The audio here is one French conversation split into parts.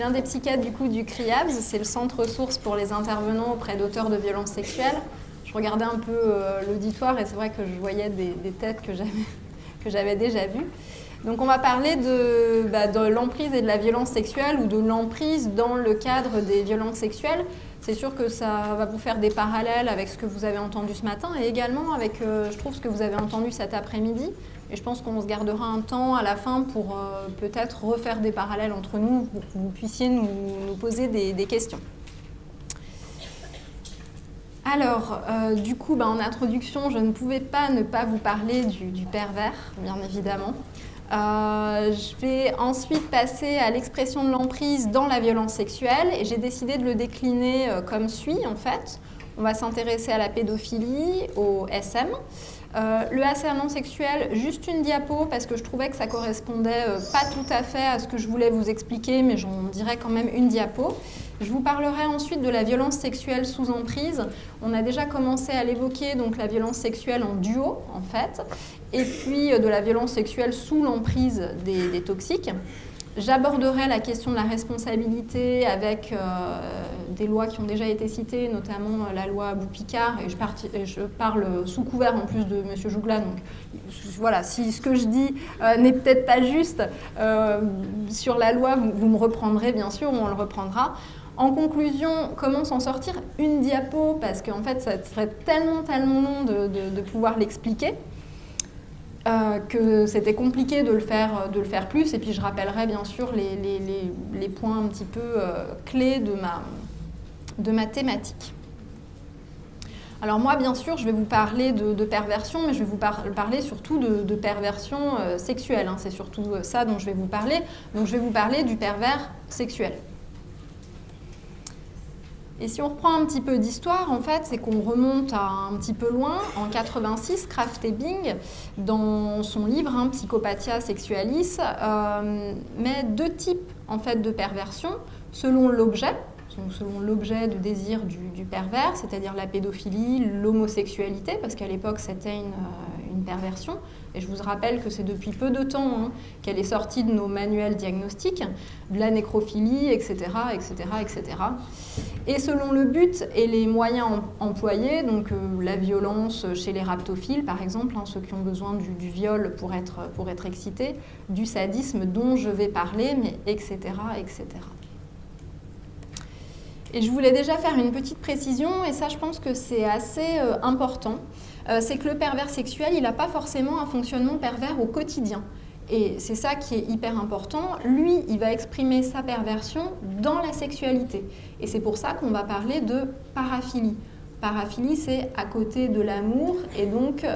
l'un des psychiatres du coup du CRIABS, c'est le centre ressource pour les intervenants auprès d'auteurs de violences sexuelles. Je regardais un peu l'auditoire et c'est vrai que je voyais des têtes que j'avais déjà vues. Donc on va parler de l'emprise et de la violence sexuelle ou de l'emprise dans le cadre des violences sexuelles. C'est sûr que ça va vous faire des parallèles avec ce que vous avez entendu ce matin et également avec, je trouve, ce que vous avez entendu cet après-midi. Et je pense qu'on se gardera un temps à la fin pour peut-être refaire des parallèles entre nous, pour que vous puissiez nous poser des questions. Alors, du coup, en introduction, je ne pouvais pas ne pas vous parler du pervers, bien évidemment. Je vais ensuite passer à l'expression de l'emprise dans la violence sexuelle et j'ai décidé de le décliner comme suit en fait. On va s'intéresser à la pédophilie, au SM. Le harcèlement sexuel, juste une diapo parce que je trouvais que ça correspondait pas tout à fait à ce que je voulais vous expliquer, mais j'en dirais quand même une diapo. Je vous parlerai ensuite de la violence sexuelle sous emprise. On a déjà commencé à l'évoquer, donc la violence sexuelle en duo en fait, et puis de la violence sexuelle sous l'emprise des toxiques. J'aborderai la question de la responsabilité avec des lois qui ont déjà été citées, notamment la loi Boupicard, et je parle sous couvert en plus de M. Jougla, donc voilà, si ce que je dis n'est peut-être pas juste sur la loi, vous me reprendrez bien sûr, ou on le reprendra. En conclusion, comment s'en sortir? Une diapo, parce qu'en fait, ça serait tellement long de pouvoir l'expliquer. Que c'était compliqué de le faire plus, et puis je rappellerai bien sûr les points un petit peu clés de ma thématique. Alors moi, bien sûr, je vais vous parler de perversion, mais je vais vous parler surtout de perversion sexuelle, hein. C'est surtout ça dont je vais vous parler. Donc je vais vous parler du pervers sexuel. Et si on reprend un petit peu d'histoire, en fait, c'est qu'on remonte à un petit peu loin. En 86, Krafft Ebing, dans son livre Psychopathia Sexualis, met deux types en fait, de perversion selon l'objet. Donc, selon l'objet de désir du pervers, c'est-à-dire la pédophilie, l'homosexualité, parce qu'à l'époque c'était une perversion. Et je vous rappelle que c'est depuis peu de temps qu'elle est sortie de nos manuels diagnostiques, de la nécrophilie, etc., etc., etc. Et selon le but et les moyens employés, donc la violence chez les raptophiles, par exemple, ceux qui ont besoin du viol pour être excités, du sadisme dont je vais parler, mais etc., etc. Et je voulais déjà faire une petite précision, et ça je pense que c'est assez important, c'est que le pervers sexuel, il n'a pas forcément un fonctionnement pervers au quotidien. Et c'est ça qui est hyper important. Lui, il va exprimer sa perversion dans la sexualité. Et c'est pour ça qu'on va parler de paraphilie. Paraphilie, c'est à côté de l'amour et donc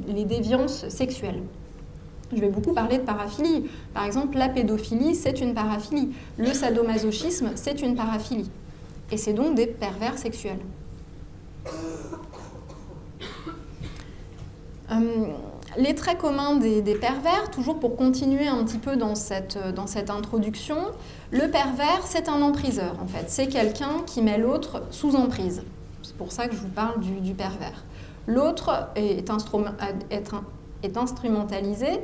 les déviances sexuelles. Je vais beaucoup parler de paraphilie. Par exemple, la pédophilie, c'est une paraphilie. Le sadomasochisme, c'est une paraphilie. Et c'est donc des pervers sexuels. Les traits communs des pervers, toujours pour continuer un petit peu dans cette introduction, le pervers, c'est un empriseur en fait. C'est quelqu'un qui met l'autre sous emprise. C'est pour ça que je vous parle du pervers. L'autre est instrumentalisé,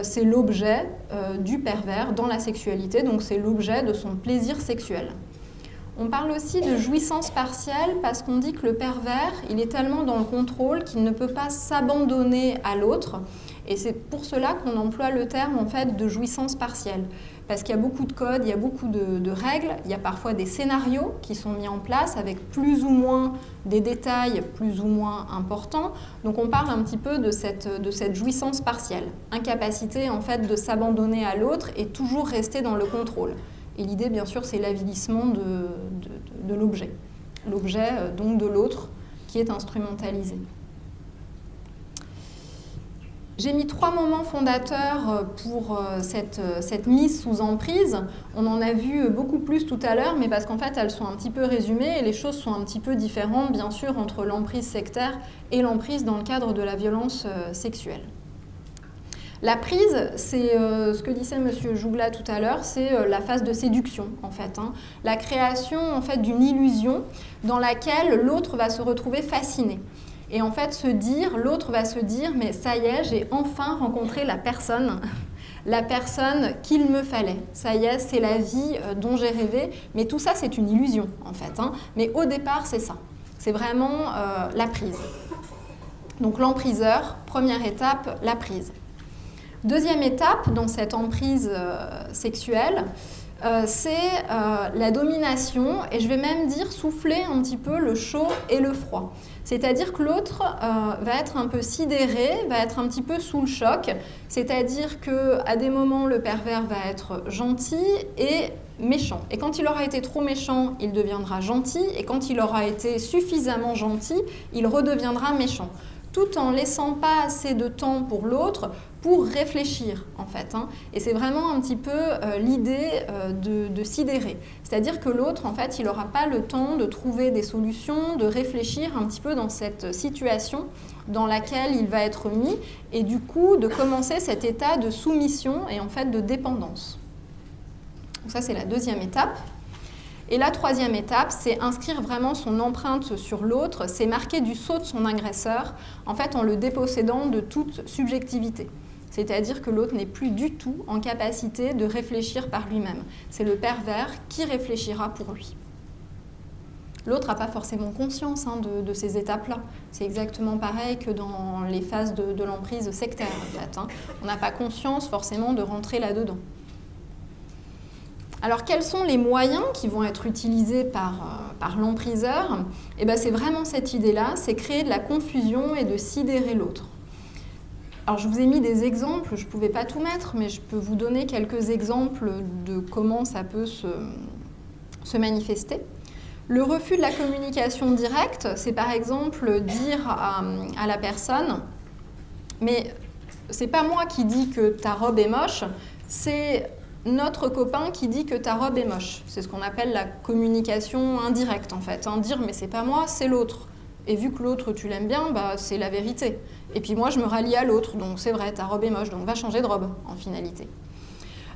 c'est l'objet du pervers dans la sexualité, donc c'est l'objet de son plaisir sexuel. On parle aussi de jouissance partielle parce qu'on dit que le pervers, il est tellement dans le contrôle qu'il ne peut pas s'abandonner à l'autre. Et c'est pour cela qu'on emploie le terme en fait, de jouissance partielle. Parce qu'il y a beaucoup de codes, il y a beaucoup de règles, il y a parfois des scénarios qui sont mis en place avec plus ou moins des détails plus ou moins importants. Donc on parle un petit peu de cette jouissance partielle. Incapacité en fait, de s'abandonner à l'autre et toujours rester dans le contrôle. Et l'idée, bien sûr, c'est l'avilissement de l'objet. L'objet, donc, de l'autre qui est instrumentalisé. J'ai mis 3 moments fondateurs pour cette mise sous emprise. On en a vu beaucoup plus tout à l'heure, mais parce qu'en fait, elles sont un petit peu résumées et les choses sont un petit peu différentes, bien sûr, entre l'emprise sectaire et l'emprise dans le cadre de la violence sexuelle. La prise, c'est ce que disait M. Jougla tout à l'heure, c'est la phase de séduction, en fait. La création, en fait, d'une illusion dans laquelle l'autre va se retrouver fasciné. Et en fait, l'autre va se dire, mais ça y est, j'ai enfin rencontré la personne la personne qu'il me fallait. Ça y est, c'est la vie dont j'ai rêvé. Mais tout ça, c'est une illusion, en fait. Hein. Mais au départ, c'est ça. C'est vraiment la prise. Donc l'empriseur, première étape, la prise. Deuxième étape dans cette emprise sexuelle, c'est la domination, et je vais même dire souffler un petit peu le chaud et le froid. C'est-à-dire que l'autre va être un peu sidéré, va être un petit peu sous le choc, c'est-à-dire qu'à des moments, le pervers va être gentil et méchant. Et quand il aura été trop méchant, il deviendra gentil, et quand il aura été suffisamment gentil, il redeviendra méchant, tout en laissant pas assez de temps pour l'autre pour réfléchir, en fait. Hein. Et c'est vraiment un petit peu l'idée de sidérer. C'est-à-dire que l'autre, en fait, il n'aura pas le temps de trouver des solutions, de réfléchir un petit peu dans cette situation dans laquelle il va être mis, et du coup, de commencer cet état de soumission et en fait de dépendance. Donc ça, c'est la deuxième étape. Et la troisième étape, c'est inscrire vraiment son empreinte sur l'autre, c'est marquer du sceau de son agresseur, en fait en le dépossédant de toute subjectivité. C'est-à-dire que l'autre n'est plus du tout en capacité de réfléchir par lui-même. C'est le pervers qui réfléchira pour lui. L'autre n'a pas forcément conscience de ces étapes-là. C'est exactement pareil que dans les phases de l'emprise sectaire, en fait. Hein. On n'a pas conscience forcément de rentrer là-dedans. Alors, quels sont les moyens qui vont être utilisés par l'empriseur ? Eh bien, c'est vraiment cette idée-là, c'est créer de la confusion et de sidérer l'autre. Alors, je vous ai mis des exemples, je ne pouvais pas tout mettre, mais je peux vous donner quelques exemples de comment ça peut se manifester. Le refus de la communication directe, c'est par exemple dire à la personne « mais c'est pas moi qui dis que ta robe est moche, c'est notre copain qui dit que ta robe est moche ». C'est ce qu'on appelle la communication indirecte en fait. Hein. Dire « mais c'est pas moi, c'est l'autre ». Et vu que l'autre tu l'aimes bien, bah, c'est la vérité. Et puis moi je me rallie à l'autre, donc c'est vrai, ta robe est moche, donc va changer de robe en finalité.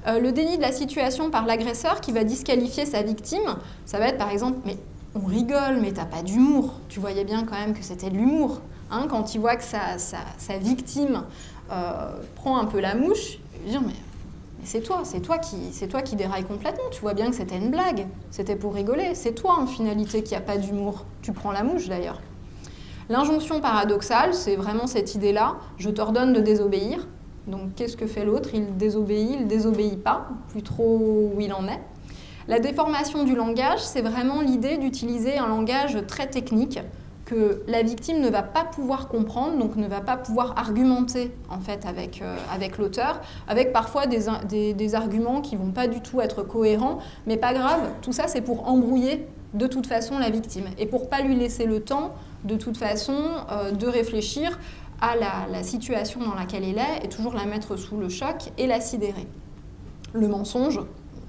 Le déni de la situation par l'agresseur qui va disqualifier sa victime, ça va être par exemple « mais on rigole, mais t'as pas d'humour ». Tu voyais bien quand même que c'était de l'humour. Hein, quand il voit que sa victime prend un peu la mouche, il va dire « mais c'est toi qui déraille complètement, tu vois bien que c'était une blague, c'était pour rigoler, c'est toi en finalité qui n'a pas d'humour, tu prends la mouche d'ailleurs ». L'injonction paradoxale, c'est vraiment cette idée-là, je t'ordonne de désobéir. Donc qu'est-ce que fait l'autre ? Il désobéit pas, plus trop où il en est. La déformation du langage, c'est vraiment l'idée d'utiliser un langage très technique que la victime ne va pas pouvoir comprendre, donc ne va pas pouvoir argumenter en fait avec l'auteur, avec parfois des arguments qui ne vont pas du tout être cohérents, mais pas grave, tout ça c'est pour embrouiller de toute façon la victime et pour pas lui laisser le temps de toute façon de réfléchir à la situation dans laquelle elle est et toujours la mettre sous le choc et la sidérer. Le mensonge,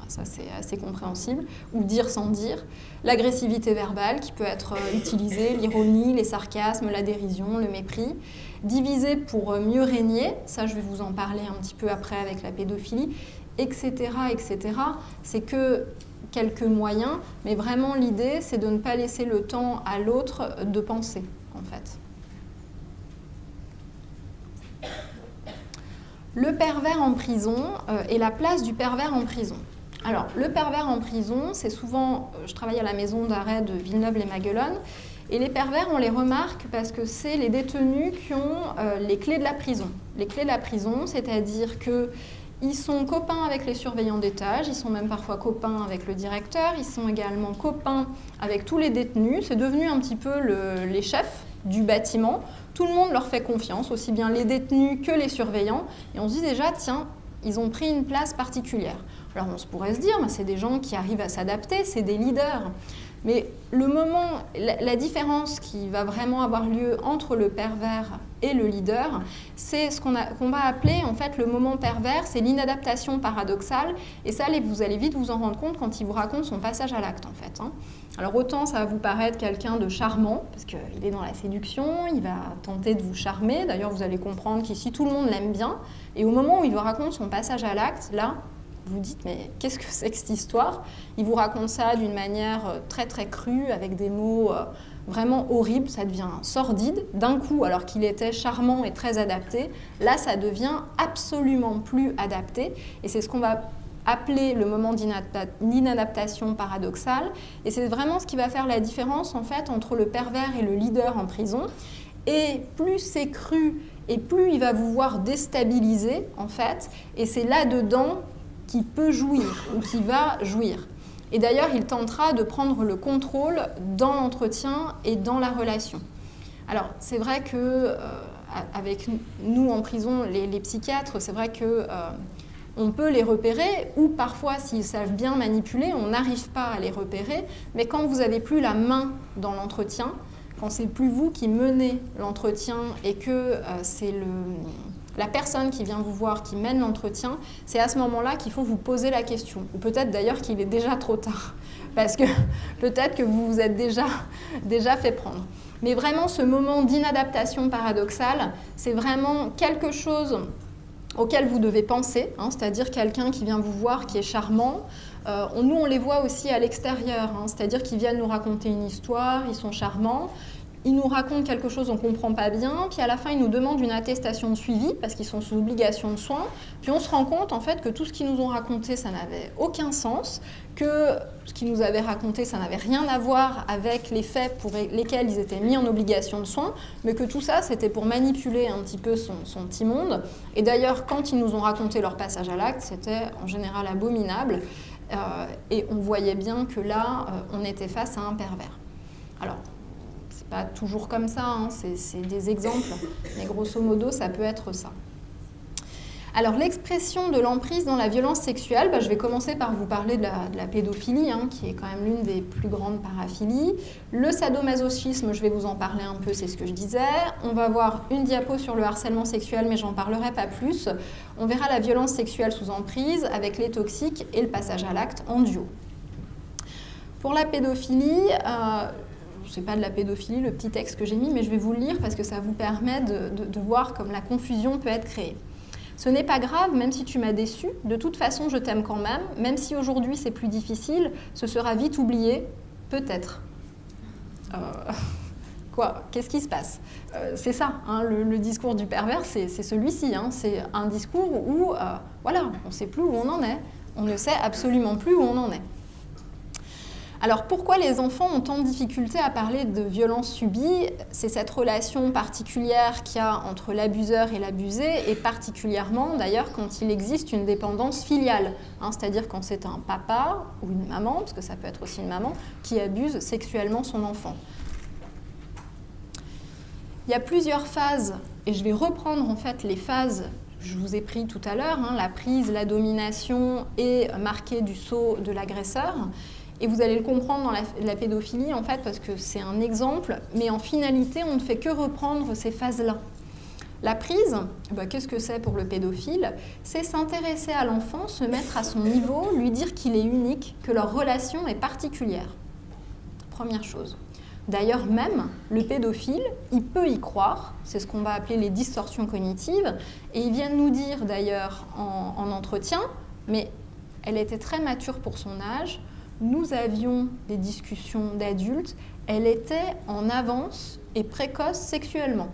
ça c'est assez compréhensible, ou dire sans dire, l'agressivité verbale qui peut être utilisée, l'ironie, les sarcasmes, la dérision, le mépris, diviser pour mieux régner, ça je vais vous en parler un petit peu après avec la pédophilie, etc., etc. C'est que quelques moyens, mais vraiment l'idée c'est de ne pas laisser le temps à l'autre de penser en fait. Le pervers en prison et la place du pervers en prison. Alors, le pervers en prison, c'est souvent, je travaille à la maison d'arrêt de Villeneuve-les-Maguelones, et les pervers, on les remarque parce que c'est les détenus qui ont les clés de la prison. Les clés de la prison, c'est-à-dire qu'ils sont copains avec les surveillants d'étage, ils sont même parfois copains avec le directeur, ils sont également copains avec tous les détenus, c'est devenu un petit peu les chefs du bâtiment. Tout le monde leur fait confiance, aussi bien les détenus que les surveillants, et on se dit déjà, tiens, ils ont pris une place particulière. Alors on se pourrait se dire, c'est des gens qui arrivent à s'adapter, c'est des leaders. Mais le moment, la différence qui va vraiment avoir lieu entre le pervers et le leader, c'est ce qu'on va appeler en fait le moment pervers, c'est l'inadaptation paradoxale. Et ça, vous allez vite vous en rendre compte quand il vous raconte son passage à l'acte en fait. Hein. Alors autant ça va vous paraître quelqu'un de charmant, parce qu'il est dans la séduction, il va tenter de vous charmer. D'ailleurs, vous allez comprendre qu'ici tout le monde l'aime bien. Et au moment où il vous raconte son passage à l'acte, là, vous dites, mais qu'est-ce que c'est que cette histoire? Il vous raconte ça d'une manière très très crue, avec des mots vraiment horribles, ça devient sordide. D'un coup, alors qu'il était charmant et très adapté, là ça devient absolument plus adapté. Et c'est ce qu'on va appeler le moment d'inadaptation paradoxale. Et c'est vraiment ce qui va faire la différence en fait entre le pervers et le leader en prison. Et plus c'est cru, et plus il va vous voir déstabilisé, en fait, et c'est là-dedans qu'il peut jouir, ou qu'il va jouir. Et d'ailleurs, il tentera de prendre le contrôle dans l'entretien et dans la relation. Alors, c'est vrai que, avec nous en prison, les psychiatres, c'est vrai que on peut les repérer, ou parfois, s'ils savent bien manipuler, on n'arrive pas à les repérer, mais quand vous n'avez plus la main dans l'entretien, quand c'est plus vous qui menez l'entretien et que c'est la personne qui vient vous voir qui mène l'entretien, c'est à ce moment-là qu'il faut vous poser la question. Ou peut-être d'ailleurs qu'il est déjà trop tard, parce que peut-être que vous vous êtes déjà fait prendre. Mais vraiment, ce moment d'inadaptation paradoxale, c'est vraiment quelque chose auquel vous devez penser, hein, c'est-à-dire quelqu'un qui vient vous voir, qui est charmant. Nous, on les voit aussi à l'extérieur, hein, c'est-à-dire qu'ils viennent nous raconter une histoire, ils sont charmants, ils nous racontent quelque chose, on ne comprend pas bien, puis à la fin, ils nous demandent une attestation de suivi, parce qu'ils sont sous obligation de soins, puis on se rend compte, en fait, que tout ce qu'ils nous ont raconté, ça n'avait aucun sens, que ce qu'ils nous avaient raconté, ça n'avait rien à voir avec les faits pour lesquels ils étaient mis en obligation de soins, mais que tout ça, c'était pour manipuler un petit peu son petit monde. Et d'ailleurs, quand ils nous ont raconté leur passage à l'acte, c'était en général abominable, et on voyait bien que là, on était face à un pervers. Alors, c'est pas toujours comme ça, hein, c'est des exemples, mais grosso modo, ça peut être ça. Alors, l'expression de l'emprise dans la violence sexuelle, je vais commencer par vous parler de la pédophilie, hein, qui est quand même l'une des plus grandes paraphilies. Le sadomasochisme, je vais vous en parler un peu, c'est ce que je disais. On va voir une diapo sur le harcèlement sexuel, mais j'en parlerai pas plus. On verra la violence sexuelle sous emprise avec les toxiques et le passage à l'acte en duo. Pour la pédophilie, c'est pas de la pédophilie, le petit texte que j'ai mis, mais je vais vous le lire parce que ça vous permet de voir comme la confusion peut être créée. Ce n'est pas grave, même si tu m'as déçu, de toute façon je t'aime quand même si aujourd'hui c'est plus difficile, ce sera vite oublié, peut-être. Quoi? Qu'est-ce qui se passe? C'est ça, hein, le discours du pervers, c'est celui-ci, hein, c'est un discours où, voilà, on ne sait plus où on en est, on ne sait absolument plus où on en est. Alors pourquoi les enfants ont tant de difficultés à parler de violences subies? C'est cette relation particulière qu'il y a entre l'abuseur et l'abusé, et particulièrement d'ailleurs quand il existe une dépendance filiale, hein, c'est-à-dire quand c'est un papa ou une maman, parce que ça peut être aussi une maman, qui abuse sexuellement son enfant. Il y a plusieurs phases, et je vais reprendre en fait les phases que je vous ai prises tout à l'heure, hein, la prise, la domination et marquée du sceau de l'agresseur. Et vous allez le comprendre dans la pédophilie, en fait, parce que c'est un exemple, mais en finalité, on ne fait que reprendre ces phases-là. La prise, qu'est-ce que c'est pour le pédophile? C'est s'intéresser à l'enfant, se mettre à son niveau, lui dire qu'il est unique, que leur relation est particulière. Première chose. D'ailleurs, même, le pédophile, il peut y croire, c'est ce qu'on va appeler les distorsions cognitives, et ils viennent nous dire, d'ailleurs, en entretien, mais elle était très mature pour son âge, nous avions des discussions d'adultes, elle était en avance et précoce sexuellement.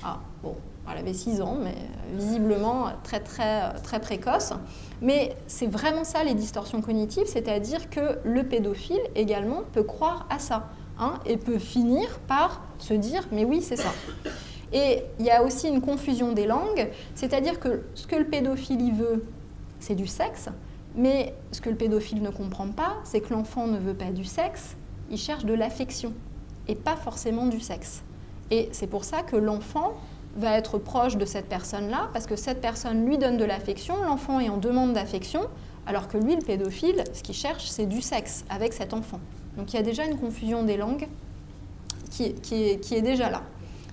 Ah, bon, elle avait 6 ans, mais visiblement très, très, très précoce. Mais c'est vraiment ça les distorsions cognitives, c'est-à-dire que le pédophile également peut croire à ça, hein, et peut finir par se dire « mais oui, c'est ça ». Et il y a aussi une confusion des langues, c'est-à-dire que ce que le pédophile veut, c'est du sexe, mais ce que le pédophile ne comprend pas, c'est que l'enfant ne veut pas du sexe, il cherche de l'affection, et pas forcément du sexe. Et c'est pour ça que l'enfant va être proche de cette personne-là, parce que cette personne lui donne de l'affection, l'enfant est en demande d'affection, alors que lui, le pédophile, ce qu'il cherche, c'est du sexe avec cet enfant. Donc il y a déjà une confusion des langues qui est déjà là.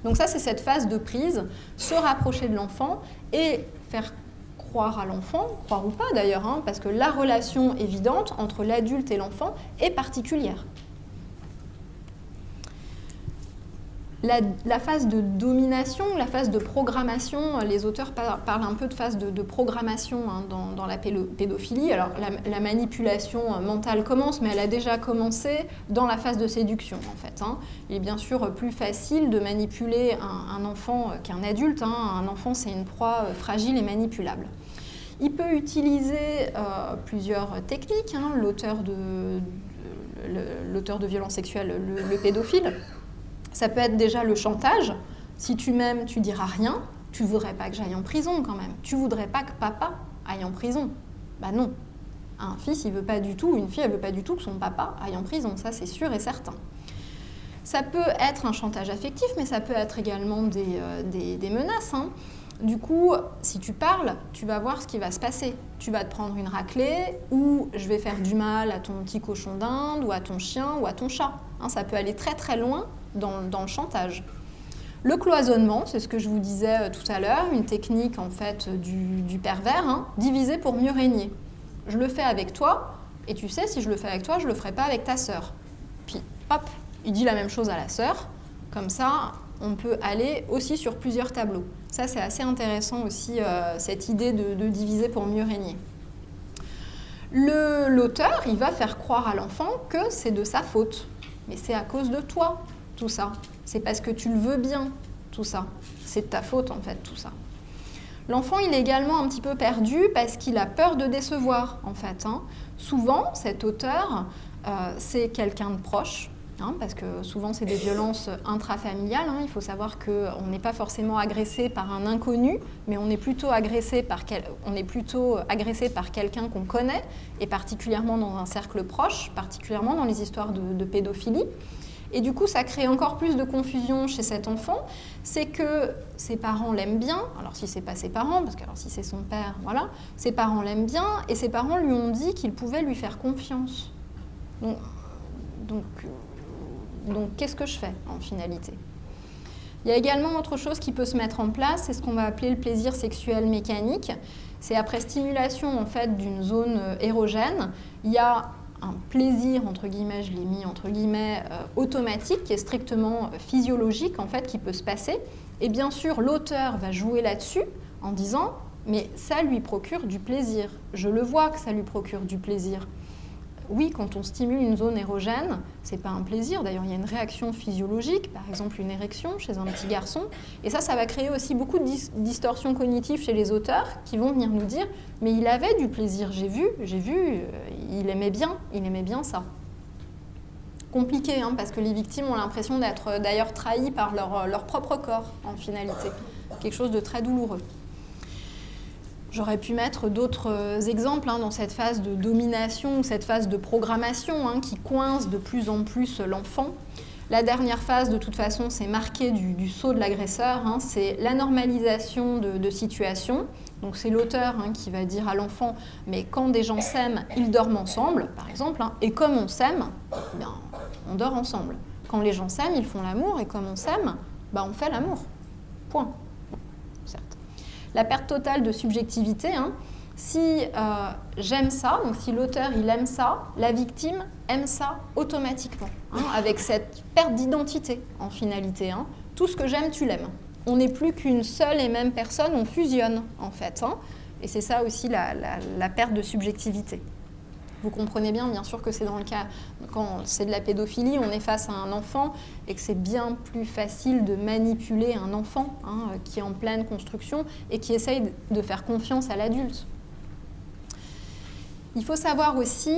Donc ça, c'est cette phase de prise, se rapprocher de l'enfant et faire croire à l'enfant, croire ou pas d'ailleurs, hein, parce que la relation évidente entre l'adulte et l'enfant est particulière. La phase de domination, la phase de programmation, les auteurs parlent un peu de phase de programmation hein, dans la pédophilie. Alors la manipulation mentale commence, mais elle a déjà commencé dans la phase de séduction en fait. Hein. Il est bien sûr plus facile de manipuler un enfant qu'un adulte. Hein. Un enfant, c'est une proie fragile et manipulable. Il peut utiliser plusieurs techniques, hein, l'auteur de violences sexuelles, le pédophile. Ça peut être déjà le chantage. Si tu m'aimes, tu diras rien. Tu voudrais pas que j'aille en prison quand même. Tu voudrais pas que papa aille en prison. Bah non. Un fils, il veut pas du tout, une fille, elle veut pas du tout que son papa aille en prison. Ça, c'est sûr et certain. Ça peut être un chantage affectif, mais ça peut être également des menaces. Hein. Du coup, si tu parles, tu vas voir ce qui va se passer. Tu vas te prendre une raclée ou je vais faire du mal à ton petit cochon d'Inde ou à ton chien ou à ton chat. Hein, ça peut aller très très loin dans le chantage. Le cloisonnement, c'est ce que je vous disais tout à l'heure, une technique en fait du pervers, hein, diviser pour mieux régner. Je le fais avec toi et tu sais, si je le fais avec toi, je le ferai pas avec ta sœur. Puis hop, il dit la même chose à la sœur, comme ça on peut aller aussi sur plusieurs tableaux. Ça, c'est assez intéressant aussi, cette idée de diviser pour mieux régner. L'auteur, il va faire croire à l'enfant que c'est de sa faute. Mais c'est à cause de toi, tout ça. C'est parce que tu le veux bien, tout ça. C'est de ta faute, en fait, tout ça. L'enfant, il est également un petit peu perdu parce qu'il a peur de décevoir, en fait. Hein. Souvent, cet auteur, c'est quelqu'un de proche. Hein, parce que souvent c'est des violences intrafamiliales. Hein. Il faut savoir qu'on n'est pas forcément agressé par un inconnu, mais on est plutôt agressé par quelqu'un qu'on connaît, et particulièrement dans un cercle proche, particulièrement dans les histoires de pédophilie. Et du coup, ça crée encore plus de confusion chez cet enfant. C'est que ses parents l'aiment bien, alors si c'est pas ses parents, parce que alors, si c'est son père, voilà, ses parents l'aiment bien, et ses parents lui ont dit qu'ils pouvaient lui faire confiance. Donc qu'est-ce que je fais en finalité? Il y a également autre chose qui peut se mettre en place, c'est ce qu'on va appeler le plaisir sexuel mécanique. C'est après stimulation en fait d'une zone érogène, il y a un plaisir, entre guillemets, je l'ai mis entre guillemets, automatique, qui est strictement physiologique en fait, qui peut se passer. Et bien sûr, l'auteur va jouer là-dessus en disant « mais ça lui procure du plaisir, je le vois que ça lui procure du plaisir ». Oui, quand on stimule une zone érogène, c'est pas un plaisir. D'ailleurs, il y a une réaction physiologique, par exemple une érection chez un petit garçon. Et ça va créer aussi beaucoup de distorsions cognitives chez les auteurs qui vont venir nous dire « mais il avait du plaisir, j'ai vu, il aimait bien ça ». Compliqué, hein, parce que les victimes ont l'impression d'être d'ailleurs trahies par leur propre corps, en finalité. Quelque chose de très douloureux. J'aurais pu mettre d'autres exemples hein, dans cette phase de domination ou cette phase de programmation hein, qui coince de plus en plus l'enfant. La dernière phase, de toute façon, c'est marqué du sceau de l'agresseur, hein, c'est la normalisation de situation. Donc c'est l'auteur hein, qui va dire à l'enfant « mais quand des gens s'aiment, ils dorment ensemble », par exemple, hein, et comme on s'aime, eh bien, on dort ensemble. Quand les gens s'aiment, ils font l'amour, et comme on s'aime, bah, on fait l'amour. Point. La perte totale de subjectivité, hein. Si j'aime ça, donc si l'auteur il aime ça, la victime aime ça automatiquement, hein, avec cette perte d'identité en finalité. Hein. Tout ce que j'aime, tu l'aimes. On n'est plus qu'une seule et même personne, on fusionne en fait. Hein. Et c'est ça aussi la perte de subjectivité. Vous comprenez bien sûr que c'est dans le cas, quand c'est de la pédophilie, on est face à un enfant et que c'est bien plus facile de manipuler un enfant hein, qui est en pleine construction et qui essaye de faire confiance à l'adulte. Il faut savoir aussi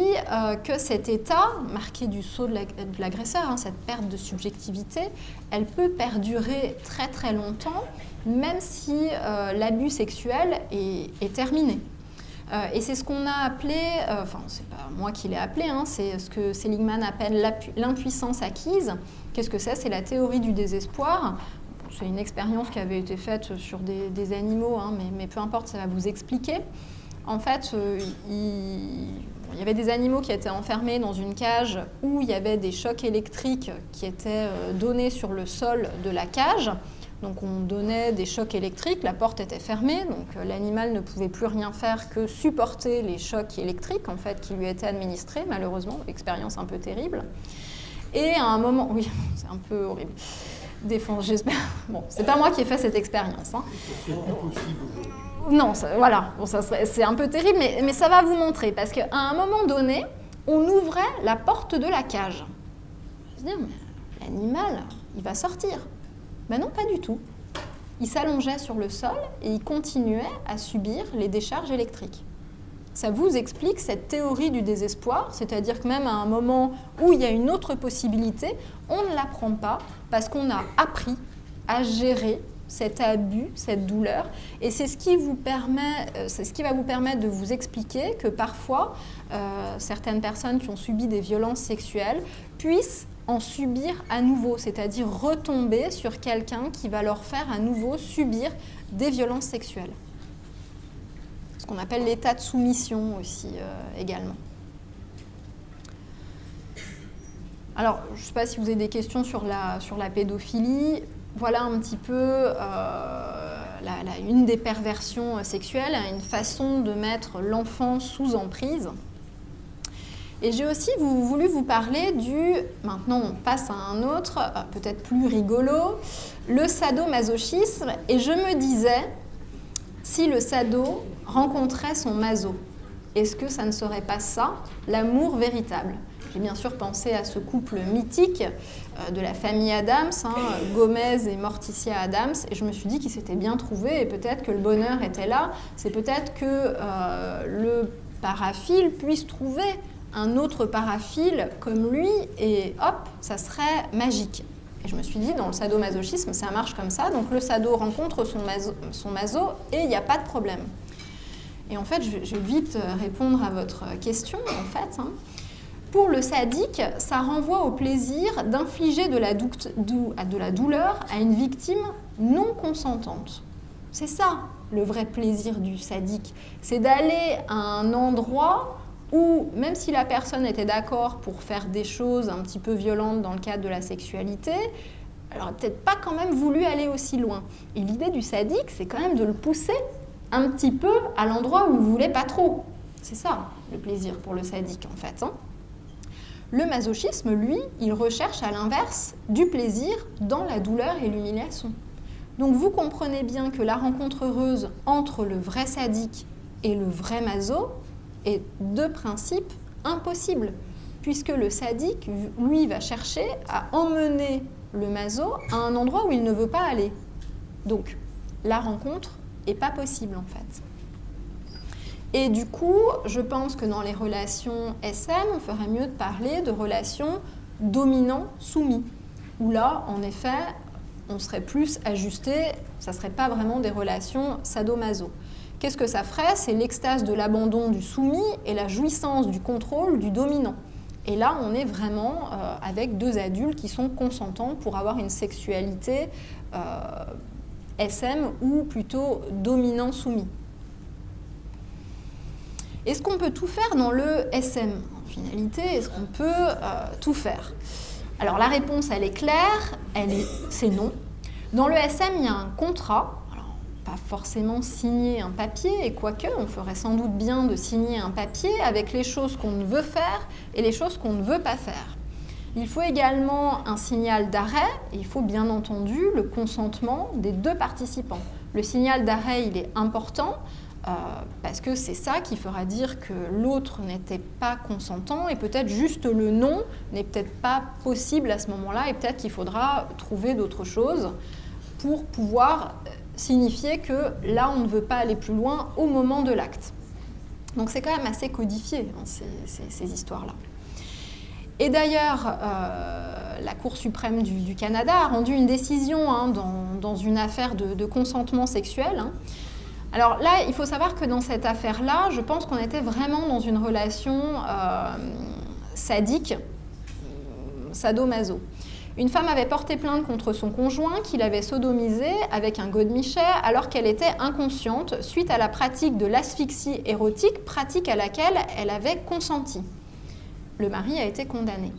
que cet état, marqué du sceau de l'agresseur, hein, cette perte de subjectivité, elle peut perdurer très très longtemps, même si l'abus sexuel est terminé. Et c'est ce qu'on a appelé, enfin c'est pas moi qui l'ai appelé, hein, c'est ce que Seligman appelle l'impuissance acquise. Qu'est-ce que c'est? C'est la théorie du désespoir. C'est une expérience qui avait été faite sur des animaux, hein, mais peu importe, ça va vous expliquer. En fait, il y avait des animaux qui étaient enfermés dans une cage où il y avait des chocs électriques qui étaient donnés sur le sol de la cage. Donc on donnait des chocs électriques, la porte était fermée, donc l'animal ne pouvait plus rien faire que supporter les chocs électriques en fait, qui lui étaient administrés, malheureusement, expérience un peu terrible. Et à un moment, oui, c'est un peu horrible. défoncer. J'espère. Bon, c'est pas moi qui ai fait cette expérience. Hein. Non, voilà. Bon, c'est un peu terrible, mais ça va vous montrer. Parce qu'à un moment donné, on ouvrait la porte de la cage. Je me dis, mais l'animal, il va sortir. Ben non, pas du tout. Il s'allongeait sur le sol et il continuait à subir les décharges électriques. Ça vous explique cette théorie du désespoir, c'est-à-dire que même à un moment où il y a une autre possibilité, on ne la prend pas parce qu'on a appris à gérer cet abus, cette douleur. Et c'est ce qui va vous permettre de vous expliquer que parfois, certaines personnes qui ont subi des violences sexuelles puissent en subir à nouveau, c'est-à-dire retomber sur quelqu'un qui va leur faire à nouveau subir des violences sexuelles. Ce qu'on appelle l'état de soumission aussi également. Alors, je ne sais pas si vous avez des questions sur la pédophilie. Voilà un petit peu une des perversions sexuelles, une façon de mettre l'enfant sous emprise. Et j'ai aussi voulu vous parler maintenant on passe à un autre, peut-être plus rigolo, le sadomasochisme. Et je me disais, si le sado rencontrait son maso, est-ce que ça ne serait pas ça, l'amour véritable ? J'ai bien sûr pensé à ce couple mythique de la famille Addams, Gomez et Morticia Addams, et je me suis dit qu'ils s'étaient bien trouvés et peut-être que le bonheur était là. C'est peut-être que le paraphile puisse trouver un autre paraphile comme lui et hop, ça serait magique. Et je me suis dit, dans le sadomasochisme, ça marche comme ça, donc le sado rencontre son maso et il n'y a pas de problème. Et en fait, je vais vite répondre à votre question, en fait. Pour le sadique, ça renvoie au plaisir d'infliger de la douleur à une victime non consentante. C'est ça, le vrai plaisir du sadique. C'est d'aller à un endroit où, même si la personne était d'accord pour faire des choses un petit peu violentes dans le cadre de la sexualité, elle n'aurait peut-être pas quand même voulu aller aussi loin. Et l'idée du sadique, c'est quand même de le pousser un petit peu à l'endroit où vous ne voulez pas trop. C'est ça, le plaisir pour le sadique, en fait. Le masochisme, lui, il recherche à l'inverse du plaisir dans la douleur et l'humiliation. Donc vous comprenez bien que la rencontre heureuse entre le vrai sadique et le vrai maso est de principe impossible, puisque le sadique, lui, va chercher à emmener le maso à un endroit où il ne veut pas aller. Donc, la rencontre n'est pas possible, en fait. Et du coup, je pense que dans les relations SM, on ferait mieux de parler de relations dominant-soumis, où là, en effet, on serait plus ajusté, ça ne serait pas vraiment des relations sadomaso. Qu'est-ce que ça ferait ? C'est l'extase de l'abandon du soumis et la jouissance du contrôle du dominant. Et là, on est vraiment avec deux adultes qui sont consentants pour avoir une sexualité SM ou plutôt dominant-soumis. Est-ce qu'on peut tout faire dans le SM ? En finalité, est-ce qu'on peut tout faire ? Alors la réponse, elle est claire, c'est non. Dans le SM, il y a un contrat. Pas forcément signer un papier, et quoique, on ferait sans doute bien de signer un papier avec les choses qu'on veut faire et les choses qu'on ne veut pas faire. Il faut également un signal d'arrêt, et il faut bien entendu le consentement des deux participants. Le signal d'arrêt, il est important parce que c'est ça qui fera dire que l'autre n'était pas consentant, et peut-être juste le non n'est peut-être pas possible à ce moment-là, et peut-être qu'il faudra trouver d'autres choses pour pouvoir signifier que là, on ne veut pas aller plus loin au moment de l'acte. Donc c'est quand même assez codifié, ces histoires-là. Et d'ailleurs, la Cour suprême du Canada a rendu une décision dans une affaire de consentement sexuel. Alors là, il faut savoir que dans cette affaire-là, je pense qu'on était vraiment dans une relation sadique, sadomaso. Une femme avait porté plainte contre son conjoint qui l'avait sodomisée avec un godemichet alors qu'elle était inconsciente suite à la pratique de l'asphyxie érotique, pratique à laquelle elle avait consenti. Le mari a été condamné.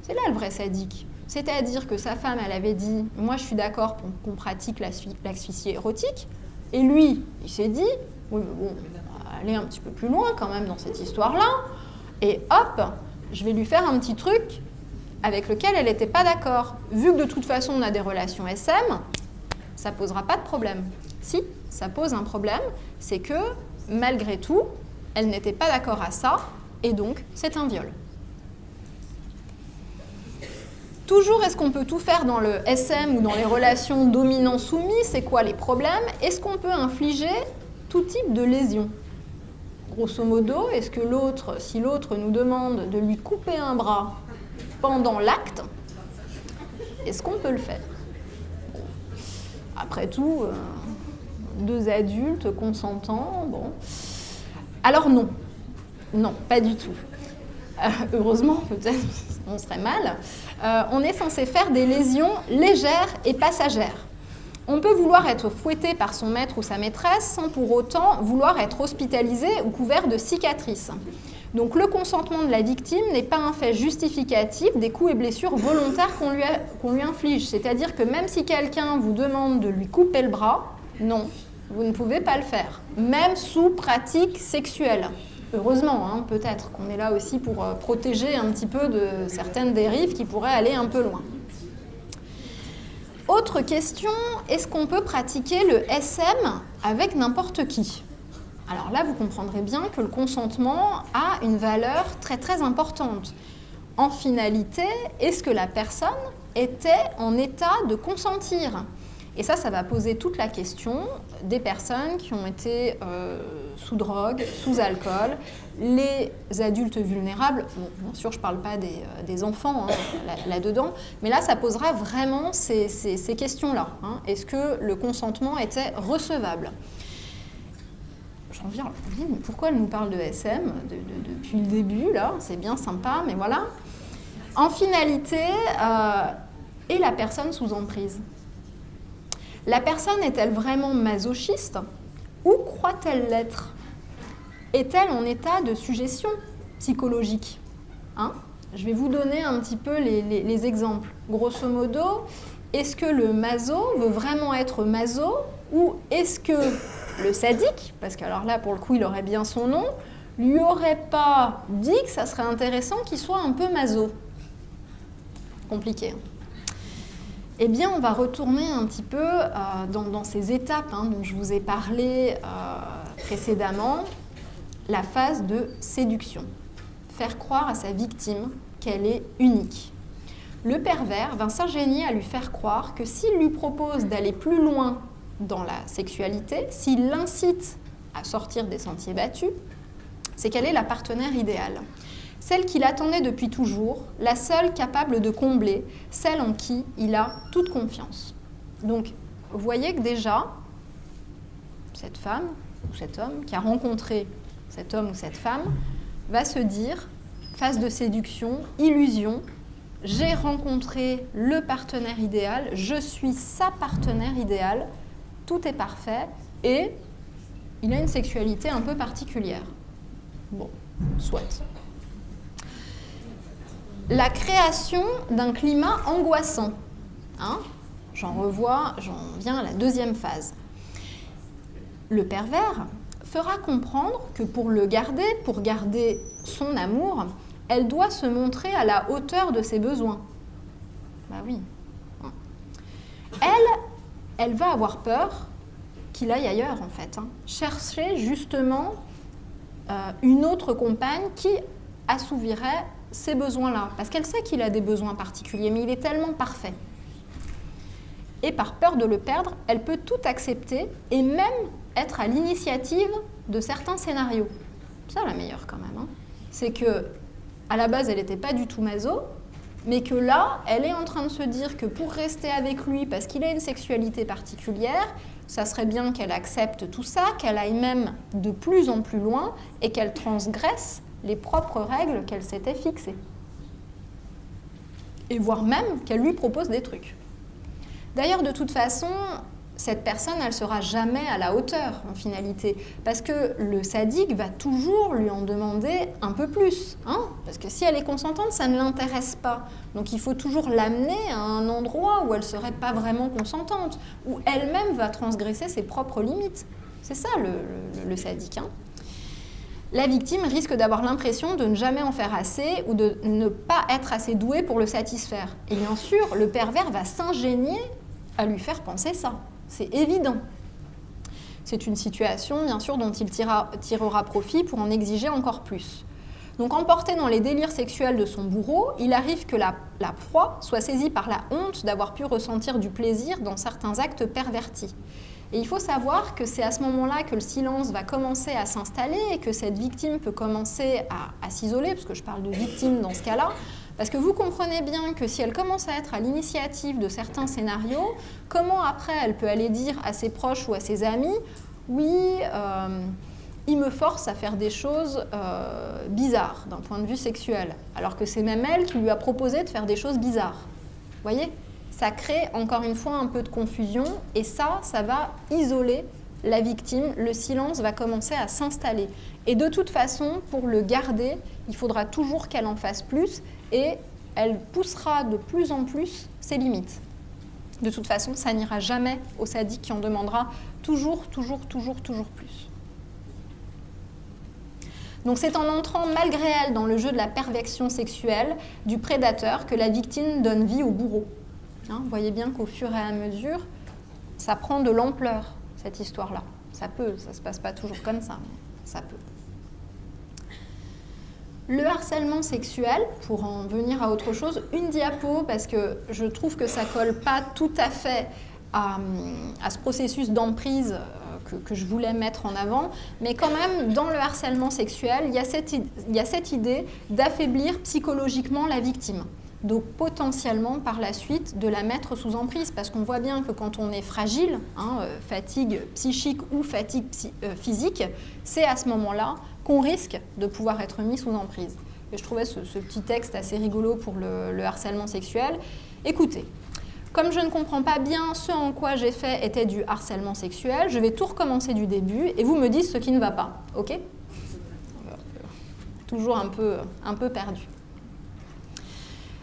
C'est là le vrai sadique. C'est-à-dire que sa femme, elle avait dit « moi je suis d'accord pour qu'on pratique l'asphyxie érotique », et lui, il s'est dit « oui, mais bon, on va aller un petit peu plus loin quand même dans cette histoire-là, et hop, je vais lui faire un petit truc avec lequel elle n'était pas d'accord. Vu que de toute façon on a des relations SM, ça ne posera pas de problème. Si, ça pose un problème, c'est que malgré tout, elle n'était pas d'accord à ça, et donc c'est un viol. Toujours, est-ce qu'on peut tout faire dans le SM ou dans les relations dominant-soumis? C'est quoi les problèmes? Est-ce qu'on peut infliger tout type de lésion? Grosso modo, est-ce que l'autre, si l'autre nous demande de lui couper un bras pendant l'acte, est-ce qu'on peut le faire? Après tout, deux adultes consentants, bon. Alors non, non, pas du tout. Heureusement, peut-être, on serait mal. On est censé faire des lésions légères et passagères. On peut vouloir être fouetté par son maître ou sa maîtresse sans pour autant vouloir être hospitalisé ou couvert de cicatrices. Donc le consentement de la victime n'est pas un fait justificatif des coups et blessures volontaires qu'on lui inflige. C'est-à-dire que même si quelqu'un vous demande de lui couper le bras, non, vous ne pouvez pas le faire, même sous pratique sexuelle. Heureusement, hein, peut-être qu'on est là aussi pour protéger un petit peu de certaines dérives qui pourraient aller un peu loin. Autre question, est-ce qu'on peut pratiquer le SM avec n'importe qui? Alors là, vous comprendrez bien que le consentement a une valeur très très importante. En finalité, est-ce que la personne était en état de consentir? Et ça va poser toute la question des personnes qui ont été sous drogue, sous alcool, les adultes vulnérables. Bon, bien sûr, je ne parle pas des enfants là-dedans, mais là, ça posera vraiment ces questions-là. Hein. Est-ce que le consentement était recevable? J'en viens, mais pourquoi elle nous parle de SM depuis le début, là? C'est bien sympa, mais voilà. En finalité, est la personne sous emprise? La personne est-elle vraiment masochiste ou croit-elle l'être? Est-elle en état de suggestion psychologique? Hein? Je vais vous donner un petit peu les exemples. Grosso modo, est-ce que le maso veut vraiment être maso ou est-ce que le sadique, parce que alors là pour le coup il aurait bien son nom, lui aurait pas dit que ça serait intéressant qu'il soit un peu maso? Compliqué. Eh bien, on va retourner un petit peu dans ces étapes dont je vous ai parlé précédemment, la phase de séduction. Faire croire à sa victime qu'elle est unique. Le pervers va s'ingénier à lui faire croire que s'il lui propose d'aller plus loin dans la sexualité, s'il l'incite à sortir des sentiers battus, c'est qu'elle est la partenaire idéale. Celle qu'il attendait depuis toujours, la seule capable de combler, celle en qui il a toute confiance. Donc, vous voyez que déjà, cette femme ou cet homme qui a rencontré cet homme ou cette femme va se dire, phase de séduction, illusion, j'ai rencontré le partenaire idéal, je suis sa partenaire idéale, tout est parfait et il a une sexualité un peu particulière. Bon, soit. La création d'un climat angoissant. Hein? J'en viens à la deuxième phase. Le pervers fera comprendre que pour garder son amour, elle doit se montrer à la hauteur de ses besoins. Bah oui. Elle va avoir peur qu'il aille ailleurs, en fait. Hein. Chercher justement une autre compagne qui assouvirait ces besoins-là. Parce qu'elle sait qu'il a des besoins particuliers, mais il est tellement parfait. Et par peur de le perdre, elle peut tout accepter et même être à l'initiative de certains scénarios. C'est ça la meilleure quand même. Hein. C'est que à la base, elle n'était pas du tout maso, mais que là, elle est en train de se dire que pour rester avec lui, parce qu'il a une sexualité particulière, ça serait bien qu'elle accepte tout ça, qu'elle aille même de plus en plus loin et qu'elle transgresse les propres règles qu'elle s'était fixées. Et voire même qu'elle lui propose des trucs. D'ailleurs, de toute façon, cette personne, elle ne sera jamais à la hauteur, en finalité. Parce que le sadique va toujours lui en demander un peu plus. Hein, parce que si elle est consentante, ça ne l'intéresse pas. Donc il faut toujours l'amener à un endroit où elle ne serait pas vraiment consentante, où elle-même va transgresser ses propres limites. C'est ça le sadique. Hein. la victime risque d'avoir l'impression de ne jamais en faire assez ou de ne pas être assez douée pour le satisfaire. Et bien sûr, le pervers va s'ingénier à lui faire penser ça. C'est évident. C'est une situation, bien sûr, dont il tirera profit pour en exiger encore plus. Donc, emporté dans les délires sexuels de son bourreau, il arrive que la proie soit saisie par la honte d'avoir pu ressentir du plaisir dans certains actes pervertis. Et il faut savoir que c'est à ce moment-là que le silence va commencer à s'installer et que cette victime peut commencer à s'isoler, parce que je parle de victime dans ce cas-là, parce que vous comprenez bien que si elle commence à être à l'initiative de certains scénarios, comment après elle peut aller dire à ses proches ou à ses amis « oui, il me force à faire des choses bizarres d'un point de vue sexuel », alors que c'est même elle qui lui a proposé de faire des choses bizarres. Vous voyez ? Ça crée encore une fois un peu de confusion et ça va isoler la victime. Le silence va commencer à s'installer. Et de toute façon, pour le garder, il faudra toujours qu'elle en fasse plus et elle poussera de plus en plus ses limites. De toute façon, ça n'ira jamais au sadique qui en demandera toujours plus. Donc c'est en entrant malgré elle dans le jeu de la perversion sexuelle du prédateur que la victime donne vie au bourreau. Vous voyez bien qu'au fur et à mesure, ça prend de l'ampleur, cette histoire-là. Ça ne se passe pas toujours comme ça, mais ça peut. Le harcèlement sexuel, pour en venir à autre chose, une diapo, parce que je trouve que ça ne colle pas tout à fait à ce processus d'emprise que je voulais mettre en avant, mais quand même, dans le harcèlement sexuel, il y a cette idée d'affaiblir psychologiquement la victime. Donc potentiellement par la suite de la mettre sous emprise, parce qu'on voit bien que quand on est fragile, fatigue psychique ou fatigue physique, c'est à ce moment-là qu'on risque de pouvoir être mis sous emprise. Et je trouvais ce petit texte assez rigolo pour le harcèlement sexuel. Écoutez, comme je ne comprends pas bien ce en quoi j'ai fait était du harcèlement sexuel, je vais tout recommencer du début et vous me dites ce qui ne va pas, ok ? Toujours un peu perdu.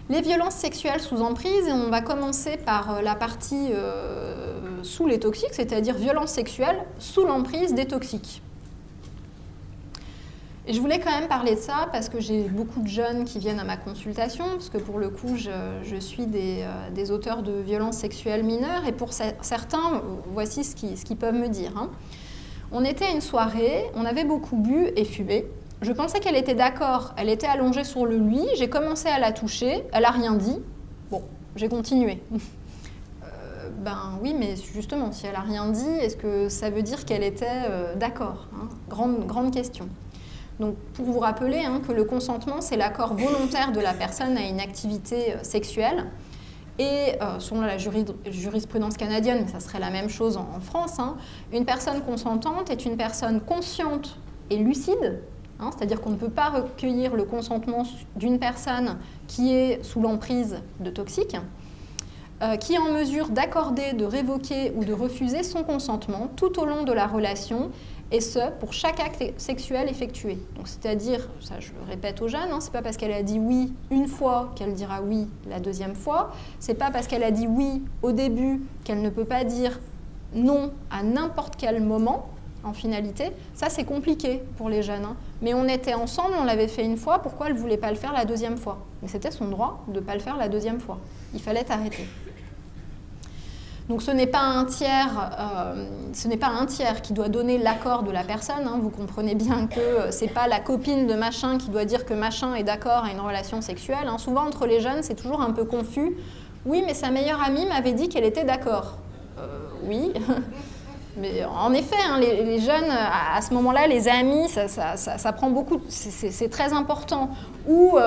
Les violences sexuelles sous emprise, et on va commencer par la partie sous les toxiques, c'est-à-dire violences sexuelles sous l'emprise des toxiques. Et je voulais quand même parler de ça parce que j'ai beaucoup de jeunes qui viennent à ma consultation, parce que pour le coup, je suis des auteurs de violences sexuelles mineures, et pour certains, voici ce qu'ils peuvent me dire. On était à une soirée, on avait beaucoup bu et fumé. Je pensais qu'elle était d'accord, elle était allongée sur le lit, j'ai commencé à la toucher, elle n'a rien dit. Bon, j'ai continué. Ben oui, mais justement, si elle n'a rien dit, est-ce que ça veut dire qu'elle était d'accord, grande question. Donc, pour vous rappeler que le consentement, c'est l'accord volontaire de la personne à une activité sexuelle. Et selon la jurisprudence canadienne, mais ça serait la même chose en France, une personne consentante est une personne consciente et lucide, c'est-à-dire qu'on ne peut pas recueillir le consentement d'une personne qui est sous l'emprise de toxiques, qui est en mesure d'accorder, de révoquer ou de refuser son consentement tout au long de la relation, et ce, pour chaque acte sexuel effectué. Donc, c'est-à-dire, ça je le répète aux jeunes, c'est pas parce qu'elle a dit oui une fois qu'elle dira oui la deuxième fois, c'est pas parce qu'elle a dit oui au début qu'elle ne peut pas dire non à n'importe quel moment. En finalité, ça c'est compliqué pour les jeunes. Mais on était ensemble, on l'avait fait une fois, pourquoi elle ne voulait pas le faire la deuxième fois? Mais c'était son droit de ne pas le faire la deuxième fois. Il fallait arrêter. Donc ce n'est pas un tiers, qui doit donner l'accord de la personne. Vous comprenez bien que ce n'est pas la copine de machin qui doit dire que machin est d'accord à une relation sexuelle. Souvent entre les jeunes, c'est toujours un peu confus. Oui, mais sa meilleure amie m'avait dit qu'elle était d'accord. Oui. Mais en effet, les jeunes, à ce moment-là, les amis, ça prend beaucoup, c'est très important. Ou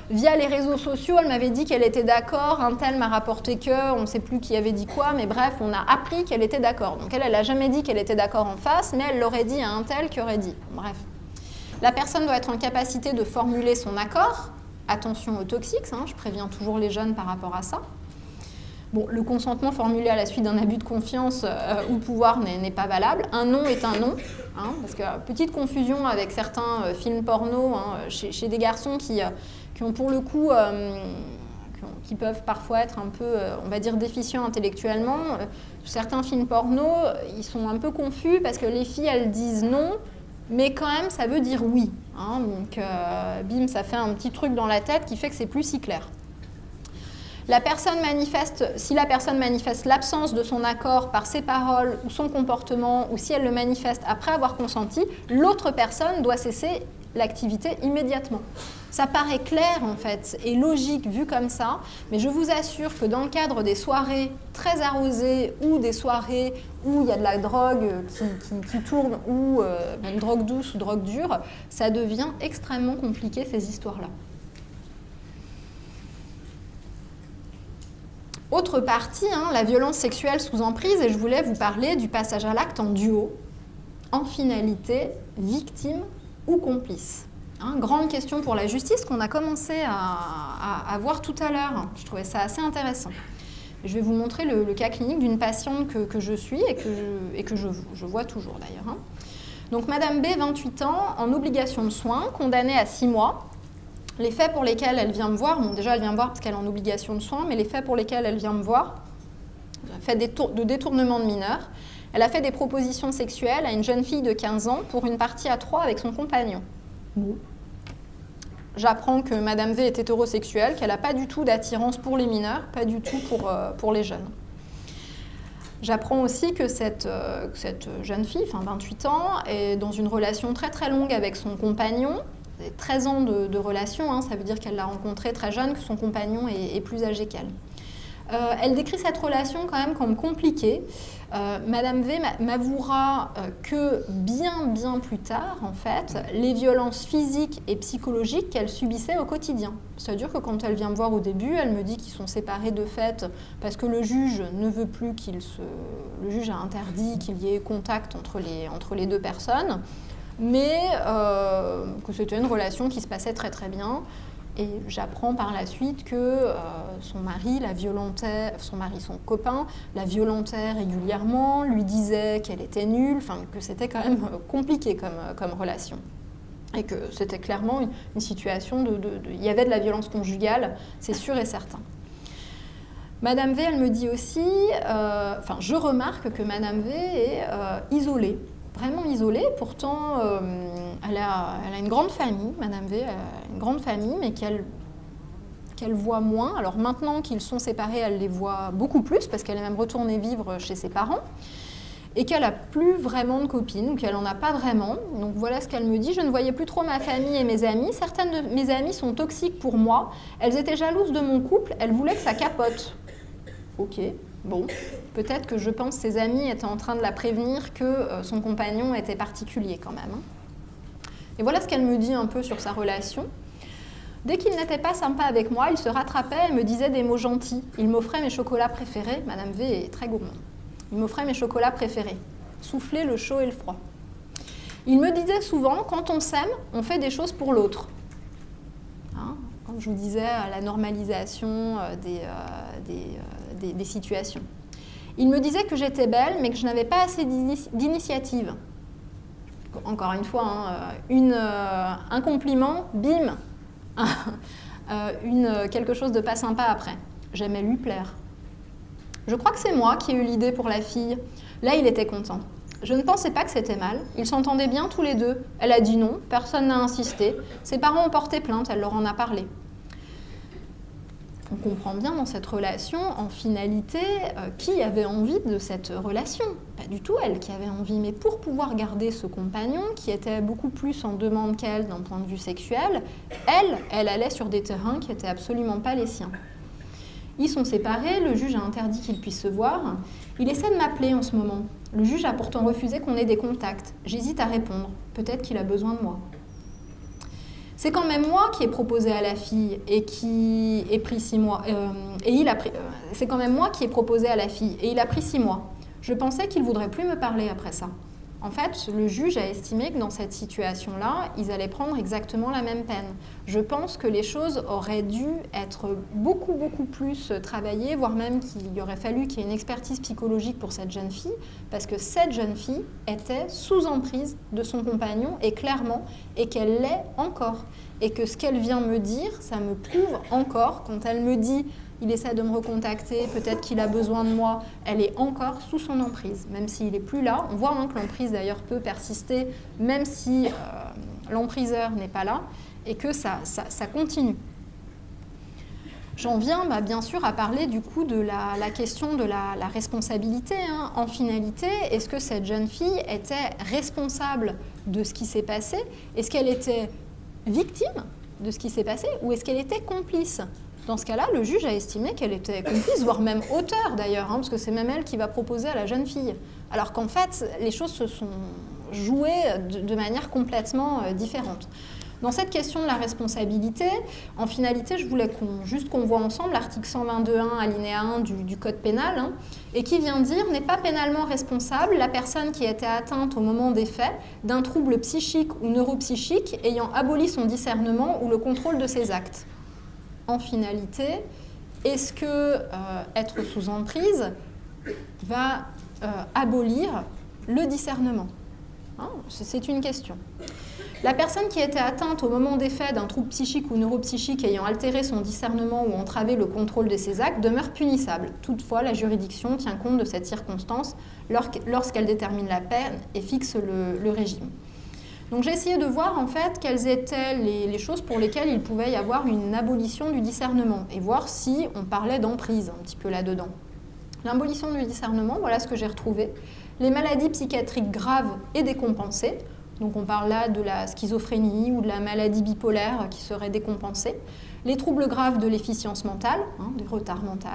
via les réseaux sociaux, elle m'avait dit qu'elle était d'accord, un tel m'a rapporté que, on ne sait plus qui avait dit quoi, mais bref, on a appris qu'elle était d'accord. Donc elle n'a jamais dit qu'elle était d'accord en face, mais elle l'aurait dit à un tel qui aurait dit. Bref. La personne doit être en capacité de formuler son accord. Attention aux toxiques, je préviens toujours les jeunes par rapport à ça. Bon, le consentement formulé à la suite d'un abus de confiance ou de pouvoir n'est pas valable. Un non est un non, parce que petite confusion avec certains films porno chez des garçons qui ont pour le coup, qui peuvent parfois être un peu, on va dire, déficients intellectuellement. Certains films porno, ils sont un peu confus parce que les filles, elles disent non, mais quand même, ça veut dire oui. Hein, donc, bim, ça fait un petit truc dans la tête qui fait que c'est plus si clair. Si la personne manifeste l'absence de son accord par ses paroles ou son comportement, ou si elle le manifeste après avoir consenti, l'autre personne doit cesser l'activité immédiatement. Ça paraît clair en fait et logique vu comme ça, mais je vous assure que dans le cadre des soirées très arrosées ou des soirées où il y a de la drogue qui tourne ou une drogue douce ou drogue dure, ça devient extrêmement compliqué ces histoires-là. Autre partie, hein, la violence sexuelle sous emprise, et je voulais vous parler du passage à l'acte en duo, en finalité, victime ou complice. Hein, grande question pour la justice qu'on a commencé à voir tout à l'heure. Je trouvais ça assez intéressant. Je vais vous montrer le cas clinique d'une patiente que je suis et que je vois toujours d'ailleurs. Hein. Donc Madame B, 28 ans, en obligation de soins, condamnée à 6 mois. Les faits pour lesquels elle vient me voir, bon déjà elle vient me voir parce qu'elle est en obligation de soins, mais les faits pour lesquels elle vient me voir, elle a fait de détournement de mineurs. Elle a fait des propositions sexuelles à une jeune fille de 15 ans pour une partie à 3 avec son compagnon. Bon. J'apprends que Madame V est hétérosexuelle, qu'elle n'a pas du tout d'attirance pour les mineurs, pas du tout pour les jeunes. J'apprends aussi que cette jeune fille, enfin 28 ans, est dans une relation très très longue avec son compagnon. 13 ans de relation, hein, ça veut dire qu'elle l'a rencontré très jeune, que son compagnon est plus âgé qu'elle. Elle décrit cette relation quand même comme compliquée. Madame V m'avouera que bien plus tard, en fait, les violences physiques et psychologiques qu'elle subissait au quotidien. C'est-à-dire que quand elle vient me voir au début, elle me dit qu'ils sont séparés de fait parce que le juge ne veut plus le juge a interdit qu'il y ait contact entre les deux personnes, mais que c'était une relation qui se passait très très bien. Et j'apprends par la suite que son copain, la violentait régulièrement, lui disait qu'elle était nulle, enfin que c'était quand même compliqué comme relation. Et que c'était clairement une situation il y avait de la violence conjugale, c'est sûr et certain. Madame V, elle me dit aussi, je remarque que Madame V est isolée. Vraiment isolée, pourtant elle a une grande famille, Madame V a une grande famille, mais qu'elle voit moins. Alors maintenant qu'ils sont séparés, elle les voit beaucoup plus, parce qu'elle est même retournée vivre chez ses parents, et qu'elle n'a plus vraiment de copines, ou qu'elle n'en a pas vraiment. Donc voilà ce qu'elle me dit, je ne voyais plus trop ma famille et mes amis. Certaines de mes amies sont toxiques pour moi, elles étaient jalouses de mon couple, elles voulaient que ça capote. Ok. Bon, peut-être que je pense que ses amis étaient en train de la prévenir que son compagnon était particulier quand même. Et voilà ce qu'elle me dit un peu sur sa relation. Dès qu'il n'était pas sympa avec moi, il se rattrapait et me disait des mots gentils. Il m'offrait mes chocolats préférés. Madame V est très gourmande. Il m'offrait mes chocolats préférés. Souffler le chaud et le froid. Il me disait souvent, quand on s'aime, on fait des choses pour l'autre. Hein, comme je vous disais, la normalisation des situations. Il me disait que j'étais belle, mais que je n'avais pas assez d'initiative. Encore une fois, un compliment, bim, quelque chose de pas sympa après. J'aimais lui plaire. Je crois que c'est moi qui ai eu l'idée pour la fille. Là, il était content. Je ne pensais pas que c'était mal. Ils s'entendaient bien tous les deux. Elle a dit non, personne n'a insisté. Ses parents ont porté plainte, elle leur en a parlé. On comprend bien dans cette relation, en finalité, qui avait envie de cette relation. Pas du tout elle qui avait envie, mais pour pouvoir garder ce compagnon, qui était beaucoup plus en demande qu'elle d'un point de vue sexuel, elle allait sur des terrains qui n'étaient absolument pas les siens. Ils sont séparés, le juge a interdit qu'ils puissent se voir. Il essaie de m'appeler en ce moment. Le juge a pourtant refusé qu'on ait des contacts. J'hésite à répondre. Peut-être qu'il a besoin de moi. C'est quand même moi qui ai proposé à la fille et qui ai pris 6 mois. C'est quand même moi qui ai proposé à la fille et il a pris 6 mois. Je pensais qu'il ne voudrait plus me parler après ça. En fait, le juge a estimé que dans cette situation-là, ils allaient prendre exactement la même peine. Je pense que les choses auraient dû être beaucoup plus travaillées, voire même qu'il aurait fallu qu'il y ait une expertise psychologique pour cette jeune fille, parce que cette jeune fille était sous emprise de son compagnon, et clairement, et qu'elle l'est encore. Et que ce qu'elle vient me dire, ça me prouve encore, quand elle me dit il essaie de me recontacter, peut-être qu'il a besoin de moi, elle est encore sous son emprise, même s'il n'est plus là. On voit que l'emprise d'ailleurs peut persister, même si l'empriseur n'est pas là, et que ça continue. J'en viens bien sûr à parler du coup de la question de la responsabilité. En finalité, est-ce que cette jeune fille était responsable de ce qui s'est passé? Est-ce qu'elle était victime de ce qui s'est passé ou est-ce qu'elle était complice? Dans ce cas-là, le juge a estimé qu'elle était complice, voire même auteur d'ailleurs, parce que c'est même elle qui va proposer à la jeune fille. Alors qu'en fait, les choses se sont jouées de manière complètement différente. Dans cette question de la responsabilité, en finalité, je voulais qu'on voit ensemble l'article 122.1 alinéa 1 du Code pénal, et qui vient dire « n'est pas pénalement responsable la personne qui était atteinte au moment des faits d'un trouble psychique ou neuropsychique ayant aboli son discernement ou le contrôle de ses actes ». En finalité, est-ce que être sous emprise va abolir le discernement? C'est une question. La personne qui était atteinte au moment des faits d'un trouble psychique ou neuropsychique ayant altéré son discernement ou entravé le contrôle de ses actes demeure punissable. Toutefois, la juridiction tient compte de cette circonstance lorsqu'elle détermine la peine et fixe le régime. Donc j'ai essayé de voir en fait quelles étaient les choses pour lesquelles il pouvait y avoir une abolition du discernement et voir si on parlait d'emprise un petit peu là-dedans. L'abolition du discernement, voilà ce que j'ai retrouvé. Les maladies psychiatriques graves et décompensées. Donc on parle là de la schizophrénie ou de la maladie bipolaire qui serait décompensée. Les troubles graves de l'efficience mentale, des retards mentaux.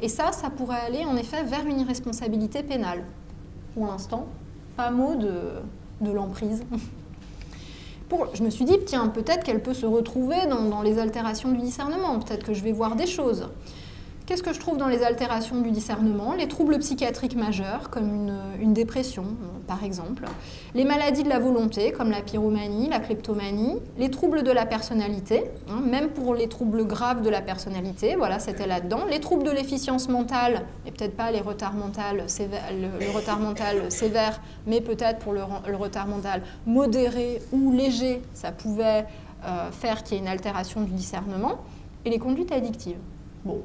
Et ça pourrait aller en effet vers une irresponsabilité pénale. Pour l'instant, pas mot de l'emprise. Je me suis dit, tiens, peut-être qu'elle peut se retrouver dans les altérations du discernement. Peut-être que je vais voir des choses. Qu'est-ce que je trouve dans les altérations du discernement? Les troubles psychiatriques majeurs, comme une dépression, par exemple. Les maladies de la volonté, comme la pyromanie, la kleptomanie. Les troubles de la personnalité, même pour les troubles graves de la personnalité, voilà, c'était là-dedans. Les troubles de l'efficience mentale, et peut-être pas les retards mentaux le retard mental sévère, mais peut-être pour le retard mental modéré ou léger, ça pouvait faire qu'il y ait une altération du discernement. Et les conduites addictives. Bon.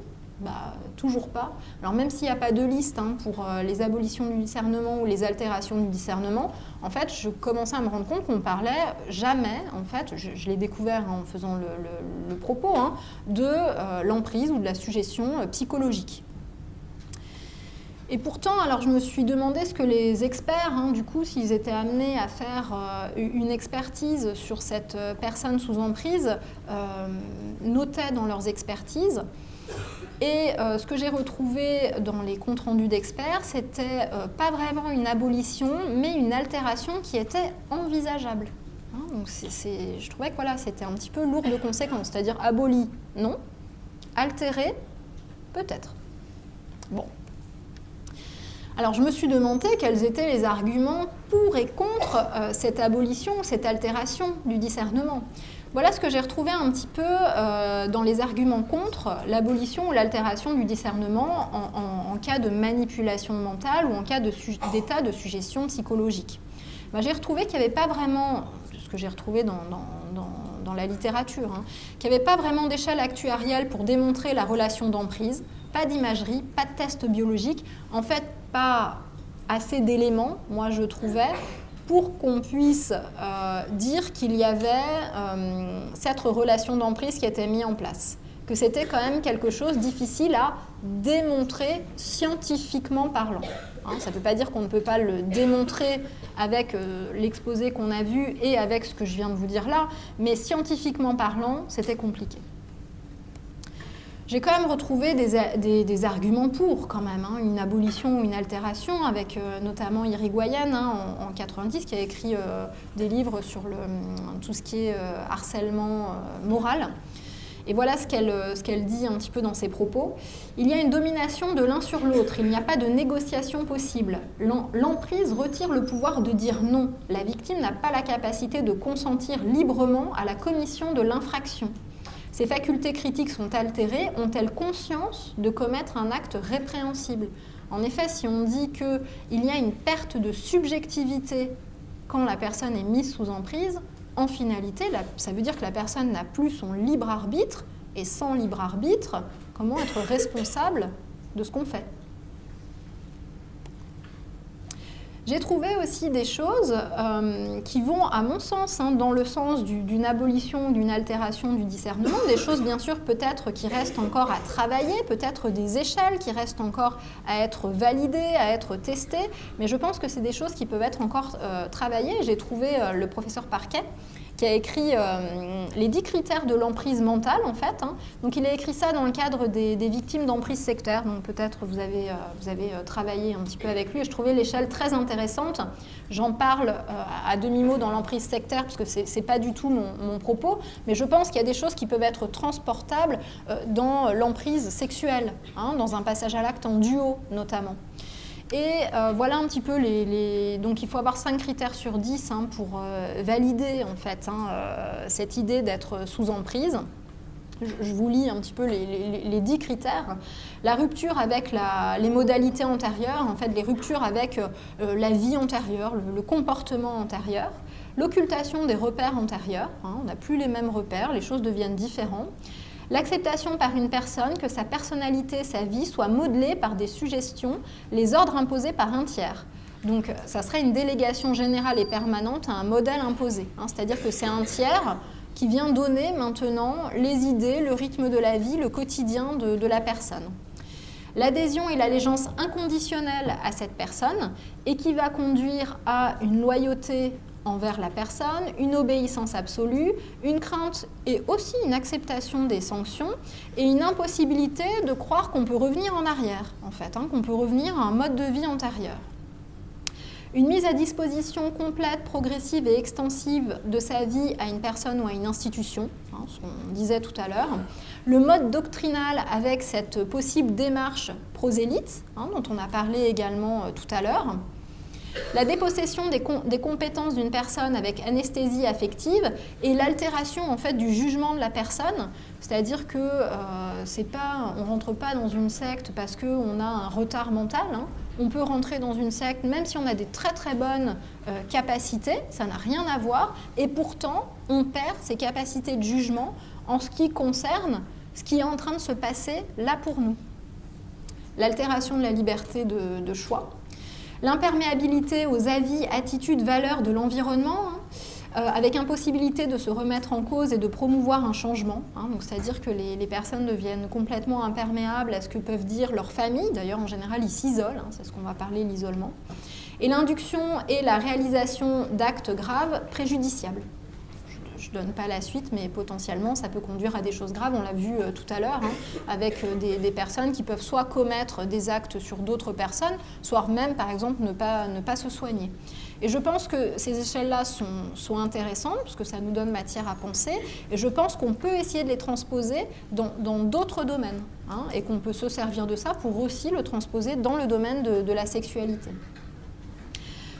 Toujours pas. Alors même s'il n'y a pas de liste pour les abolitions du discernement ou les altérations du discernement, en fait, je commençais à me rendre compte qu'on parlait jamais, en fait, je l'ai découvert en faisant le propos, de l'emprise ou de la suggestion psychologique. Et pourtant, alors je me suis demandé ce que les experts, du coup, s'ils étaient amenés à faire une expertise sur cette personne sous emprise, notaient dans leurs expertises. Et ce que j'ai retrouvé dans les comptes rendus d'experts, c'était pas vraiment une abolition, mais une altération qui était envisageable. Donc je trouvais que voilà, c'était un petit peu lourd de conséquences, c'est-à-dire aboli, non, altéré, peut-être. Bon. Alors je me suis demandé quels étaient les arguments pour et contre cette abolition, cette altération du discernement. Voilà ce que j'ai retrouvé un petit peu dans les arguments contre l'abolition ou l'altération du discernement en cas de manipulation mentale ou en cas d'état de suggestion psychologique. J'ai retrouvé qu'il n'y avait pas vraiment, ce que j'ai retrouvé dans la littérature, qu'il n'y avait pas vraiment d'échelle actuarielle pour démontrer la relation d'emprise, pas d'imagerie, pas de test biologique, en fait pas assez d'éléments, moi je trouvais, pour qu'on puisse dire qu'il y avait cette relation d'emprise qui était mise en place. Que c'était quand même quelque chose de difficile à démontrer scientifiquement parlant. Ça ne veut pas dire qu'on ne peut pas le démontrer avec l'exposé qu'on a vu et avec ce que je viens de vous dire là, mais scientifiquement parlant, c'était compliqué. J'ai quand même retrouvé des arguments pour, quand même, une abolition ou une altération, avec notamment Irigoyen en 90, qui a écrit des livres sur tout ce qui est harcèlement moral. Et voilà ce qu'elle dit un petit peu dans ses propos. Il y a une domination de l'un sur l'autre, il n'y a pas de négociation possible. L'emprise retire le pouvoir de dire non. La victime n'a pas la capacité de consentir librement à la commission de l'infraction. Ses facultés critiques sont altérées, ont-elles conscience de commettre un acte répréhensible? En effet, si on dit qu'il y a une perte de subjectivité quand la personne est mise sous emprise, en finalité, ça veut dire que la personne n'a plus son libre arbitre, et sans libre arbitre, comment être responsable de ce qu'on fait. J'ai trouvé aussi des choses qui vont, à mon sens, dans le sens d'une abolition, d'une altération du discernement, des choses bien sûr peut-être qui restent encore à travailler, peut-être des échelles qui restent encore à être validées, à être testées, mais je pense que c'est des choses qui peuvent être encore travaillées. J'ai trouvé le professeur Parquet qui a écrit les 10 critères de l'emprise mentale, en fait. Donc, il a écrit ça dans le cadre des victimes d'emprise sectaire. Donc, peut-être vous avez travaillé un petit peu avec lui. Et je trouvais l'échelle très intéressante. J'en parle à demi-mot dans l'emprise sectaire, parce que ce n'est pas du tout mon propos. Mais je pense qu'il y a des choses qui peuvent être transportables dans l'emprise sexuelle, dans un passage à l'acte en duo, notamment. Et voilà un petit peu donc il faut avoir 5 critères sur 10 pour valider en fait cette idée d'être sous emprise. Je vous lis un petit peu les 10 critères. La rupture avec les modalités antérieures, en fait les ruptures avec la vie antérieure, le comportement antérieur. L'occultation des repères antérieurs, on n'a plus les mêmes repères, les choses deviennent différentes. L'acceptation par une personne que sa personnalité, sa vie soit modelée par des suggestions, les ordres imposés par un tiers. Donc ça serait une délégation générale et permanente à un modèle imposé. C'est-à-dire que c'est un tiers qui vient donner maintenant les idées, le rythme de la vie, le quotidien de la personne. L'adhésion et l'allégeance inconditionnelle à cette personne et qui va conduire à une loyauté envers la personne, une obéissance absolue, une crainte et aussi une acceptation des sanctions et une impossibilité de croire qu'on peut revenir en arrière, en fait, qu'on peut revenir à un mode de vie antérieur. Une mise à disposition complète, progressive et extensive de sa vie à une personne ou à une institution, ce qu'on disait tout à l'heure. Le mode doctrinal avec cette possible démarche prosélyte, dont on a parlé également tout à l'heure. La dépossession des compétences d'une personne avec anesthésie affective et l'altération en fait du jugement de la personne, c'est-à-dire que on ne rentre pas dans une secte parce qu'on a un retard mental. On peut rentrer dans une secte même si on a des très très bonnes capacités, ça n'a rien à voir, et pourtant on perd ses capacités de jugement en ce qui concerne ce qui est en train de se passer là pour nous. L'altération de la liberté de choix. L'imperméabilité aux avis, attitudes, valeurs de l'environnement, avec impossibilité de se remettre en cause et de promouvoir un changement. Donc, c'est-à-dire que les personnes deviennent complètement imperméables à ce que peuvent dire leurs familles. D'ailleurs, en général, ils s'isolent, c'est ce qu'on va parler, l'isolement. Et l'induction et la réalisation d'actes graves préjudiciables. Je ne donne pas la suite, mais potentiellement, ça peut conduire à des choses graves. On l'a vu tout à l'heure, avec des personnes qui peuvent soit commettre des actes sur d'autres personnes, soit même, par exemple, ne pas se soigner. Et je pense que ces échelles-là sont intéressantes, parce que ça nous donne matière à penser, et je pense qu'on peut essayer de les transposer dans d'autres domaines, et qu'on peut se servir de ça pour aussi le transposer dans le domaine de la sexualité.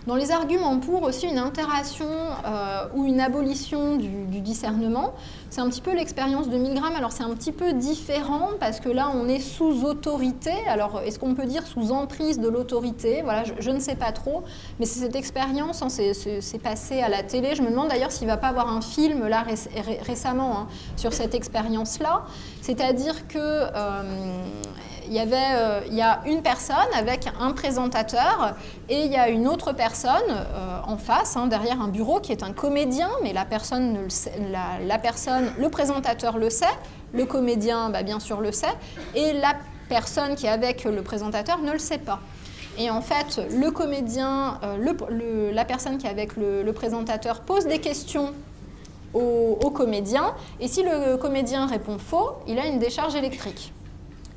Dans les arguments pour aussi une altération ou une abolition du discernement, c'est un petit peu l'expérience de Milgram. Alors c'est un petit peu différent parce que là on est sous autorité. Alors est-ce qu'on peut dire sous emprise de l'autorité? Voilà, je ne sais pas trop, mais c'est cette expérience, c'est passé à la télé. Je me demande d'ailleurs s'il ne va pas avoir un film là récemment sur cette expérience-là. C'est-à-dire que il y a une personne avec un présentateur et il y a une autre personne en face, derrière un bureau, qui est un comédien, mais la personne, le présentateur le sait, le comédien, bien sûr, le sait, et la personne qui est avec le présentateur ne le sait pas. Et en fait, le comédien, la personne qui est avec le présentateur pose des questions au comédien, et si le comédien répond faux, il a une décharge électrique.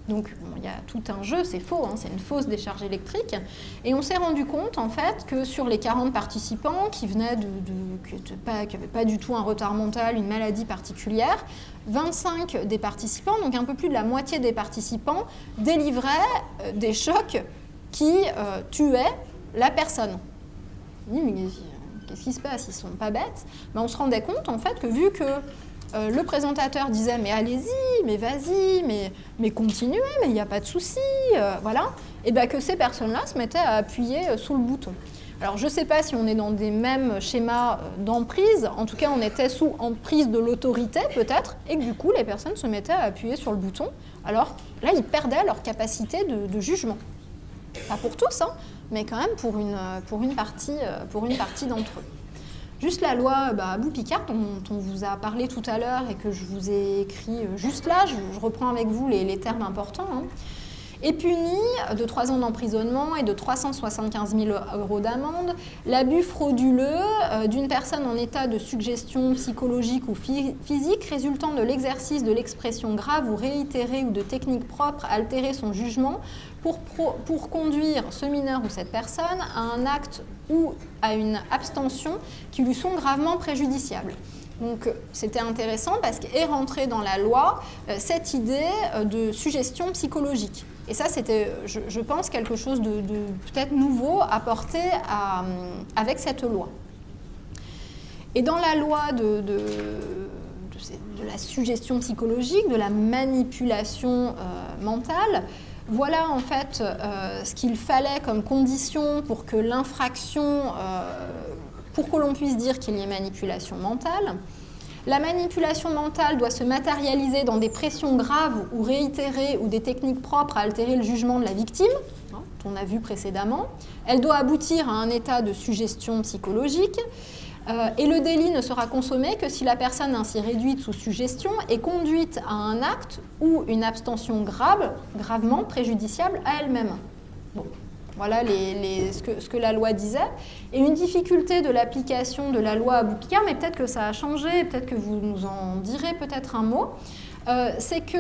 Donc, il y a tout un jeu, c'est faux, c'est une fausse décharge électrique. Et on s'est rendu compte, en fait, que sur les 40 participants qui venaient qui n'avaient pas du tout un retard mental, une maladie particulière, 25 des participants, donc un peu plus de la moitié des participants, délivraient des chocs qui tuaient la personne. On dit, mais qu'est-ce qui se passe? Ils ne sont pas bêtes. On se rendait compte, en fait, que vu que le présentateur disait « mais allez-y, mais vas-y, mais continuez, mais il n'y a pas de souci voilà. » Et que ces personnes-là se mettaient à appuyer sous le bouton. Alors je ne sais pas si on est dans des mêmes schémas d'emprise, en tout cas on était sous emprise de l'autorité peut-être, et que du coup les personnes se mettaient à appuyer sur le bouton, alors là ils perdaient leur capacité de jugement. Pas pour tous, hein, mais quand même pour une partie d'entre eux. Juste la loi Abou-Picard, dont on vous a parlé tout à l'heure et que je vous ai écrit juste là, je reprends avec vous les termes importants, hein, est puni de 3 ans d'emprisonnement et de 375 000 € d'amende l'abus frauduleux d'une personne en état de suggestion psychologique ou physique résultant de l'exercice de l'expression grave ou réitérée ou de techniques propres à altérer son jugement pour conduire ce mineur ou cette personne à un acte ou à une abstention qui lui sont gravement préjudiciables. Donc c'était intéressant parce qu'est rentrée dans la loi cette idée de suggestion psychologique. Et ça, c'était, je pense, quelque chose de peut-être nouveau apporté avec cette loi. Et dans la loi de la suggestion psychologique, de la manipulation mentale, voilà en fait ce qu'il fallait comme condition pour que l'infraction, pour que l'on puisse dire qu'il y ait manipulation mentale. La manipulation mentale doit se matérialiser dans des pressions graves ou réitérées ou des techniques propres à altérer le jugement de la victime, hein, qu'on a vu précédemment. Elle doit aboutir à un état de suggestion psychologique et le délit ne sera consommé que si la personne ainsi réduite sous suggestion est conduite à un acte ou une abstention gravement préjudiciable à elle-même. Bon. Voilà ce que la loi disait. Et une difficulté de l'application de la loi Abou-Picard, mais peut-être que ça a changé, peut-être que vous nous en direz peut-être un mot, c'est que,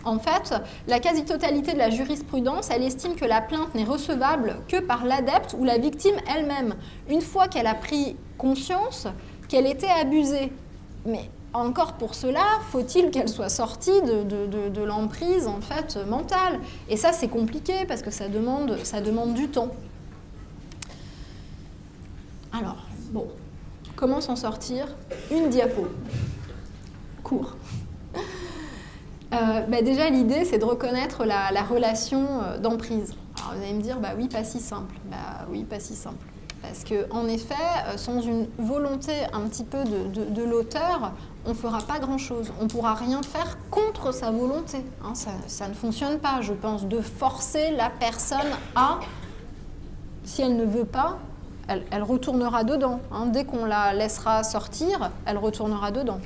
en fait, la quasi-totalité de la jurisprudence, elle estime que la plainte n'est recevable que par l'adepte ou la victime elle-même, une fois qu'elle a pris conscience qu'elle était abusée. Mais encore pour cela, faut-il qu'elle soit sortie de l'emprise en fait, mentale. Et ça, c'est compliqué parce que ça demande du temps. Alors, bon, comment s'en sortir? Une diapo. Court. Déjà, l'idée, c'est de reconnaître la relation d'emprise. Alors, vous allez me dire, oui, pas si simple. Oui, pas si simple. Parce qu'en effet, sans une volonté un petit peu de l'auteur, on ne fera pas grand-chose. On ne pourra rien faire contre sa volonté. Hein, ça ne fonctionne pas, je pense, de forcer la personne à... Si elle ne veut pas, elle retournera dedans. Hein. Dès qu'on la laissera sortir, elle retournera dedans.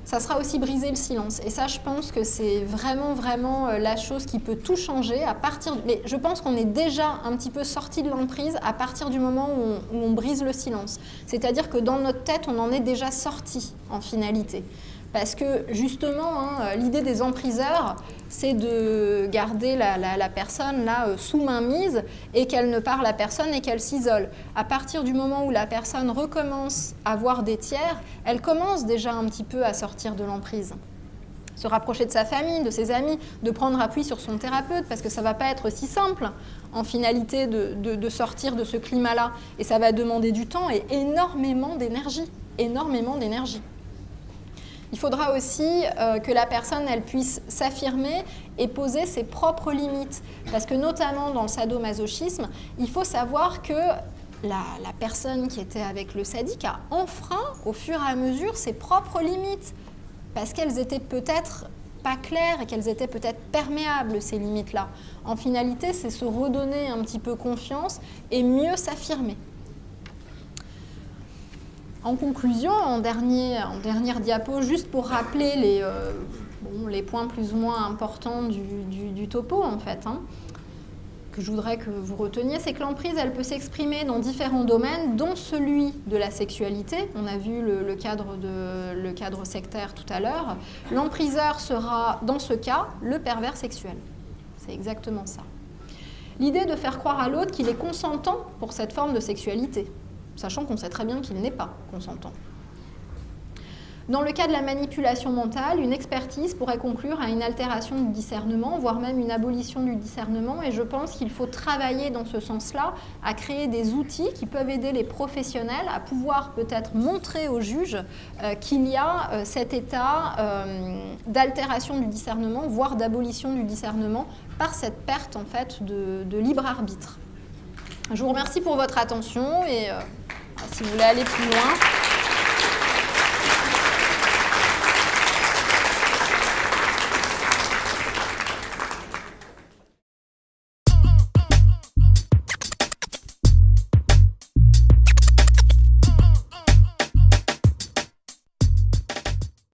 Ça sera aussi briser le silence. Et ça, je pense que c'est vraiment, vraiment la chose qui peut tout changer à partir... Mais je pense qu'on est déjà un petit peu sorti de l'emprise à partir du moment où on brise le silence. C'est-à-dire que dans notre tête, on en est déjà sorti en finalité. Parce que justement, l'idée des empriseurs, c'est de garder la personne là sous mainmise et qu'elle ne parle à personne et qu'elle s'isole. À partir du moment où la personne recommence à voir des tiers, elle commence déjà un petit peu à sortir de l'emprise. Se rapprocher de sa famille, de ses amis, de prendre appui sur son thérapeute, parce que ça ne va pas être si simple en finalité de sortir de ce climat-là. Et ça va demander du temps et énormément d'énergie. Énormément d'énergie. Il faudra aussi que la personne elle puisse s'affirmer et poser ses propres limites. Parce que notamment dans le sadomasochisme, il faut savoir que la personne qui était avec le sadique a enfreint au fur et à mesure ses propres limites. Parce qu'elles étaient peut-être pas claires et qu'elles étaient peut-être perméables, ces limites-là. En finalité, c'est se redonner un petit peu confiance et mieux s'affirmer. En conclusion, en dernière diapo, juste pour rappeler les points plus ou moins importants du topo, en fait, que je voudrais que vous reteniez, c'est que l'emprise, elle peut s'exprimer dans différents domaines, dont celui de la sexualité. On a vu le cadre sectaire tout à l'heure. L'empriseur sera, dans ce cas, le pervers sexuel. C'est exactement ça. L'idée de faire croire à l'autre qu'il est consentant pour cette forme de sexualité, sachant qu'on sait très bien qu'il n'est pas consentant. Dans le cas de la manipulation mentale, une expertise pourrait conclure à une altération du discernement, voire même une abolition du discernement, et je pense qu'il faut travailler dans ce sens-là, à créer des outils qui peuvent aider les professionnels à pouvoir peut-être montrer aux juges qu'il y a cet état d'altération du discernement, voire d'abolition du discernement, par cette perte en fait de libre arbitre. Je vous remercie pour votre attention et si vous voulez aller plus loin,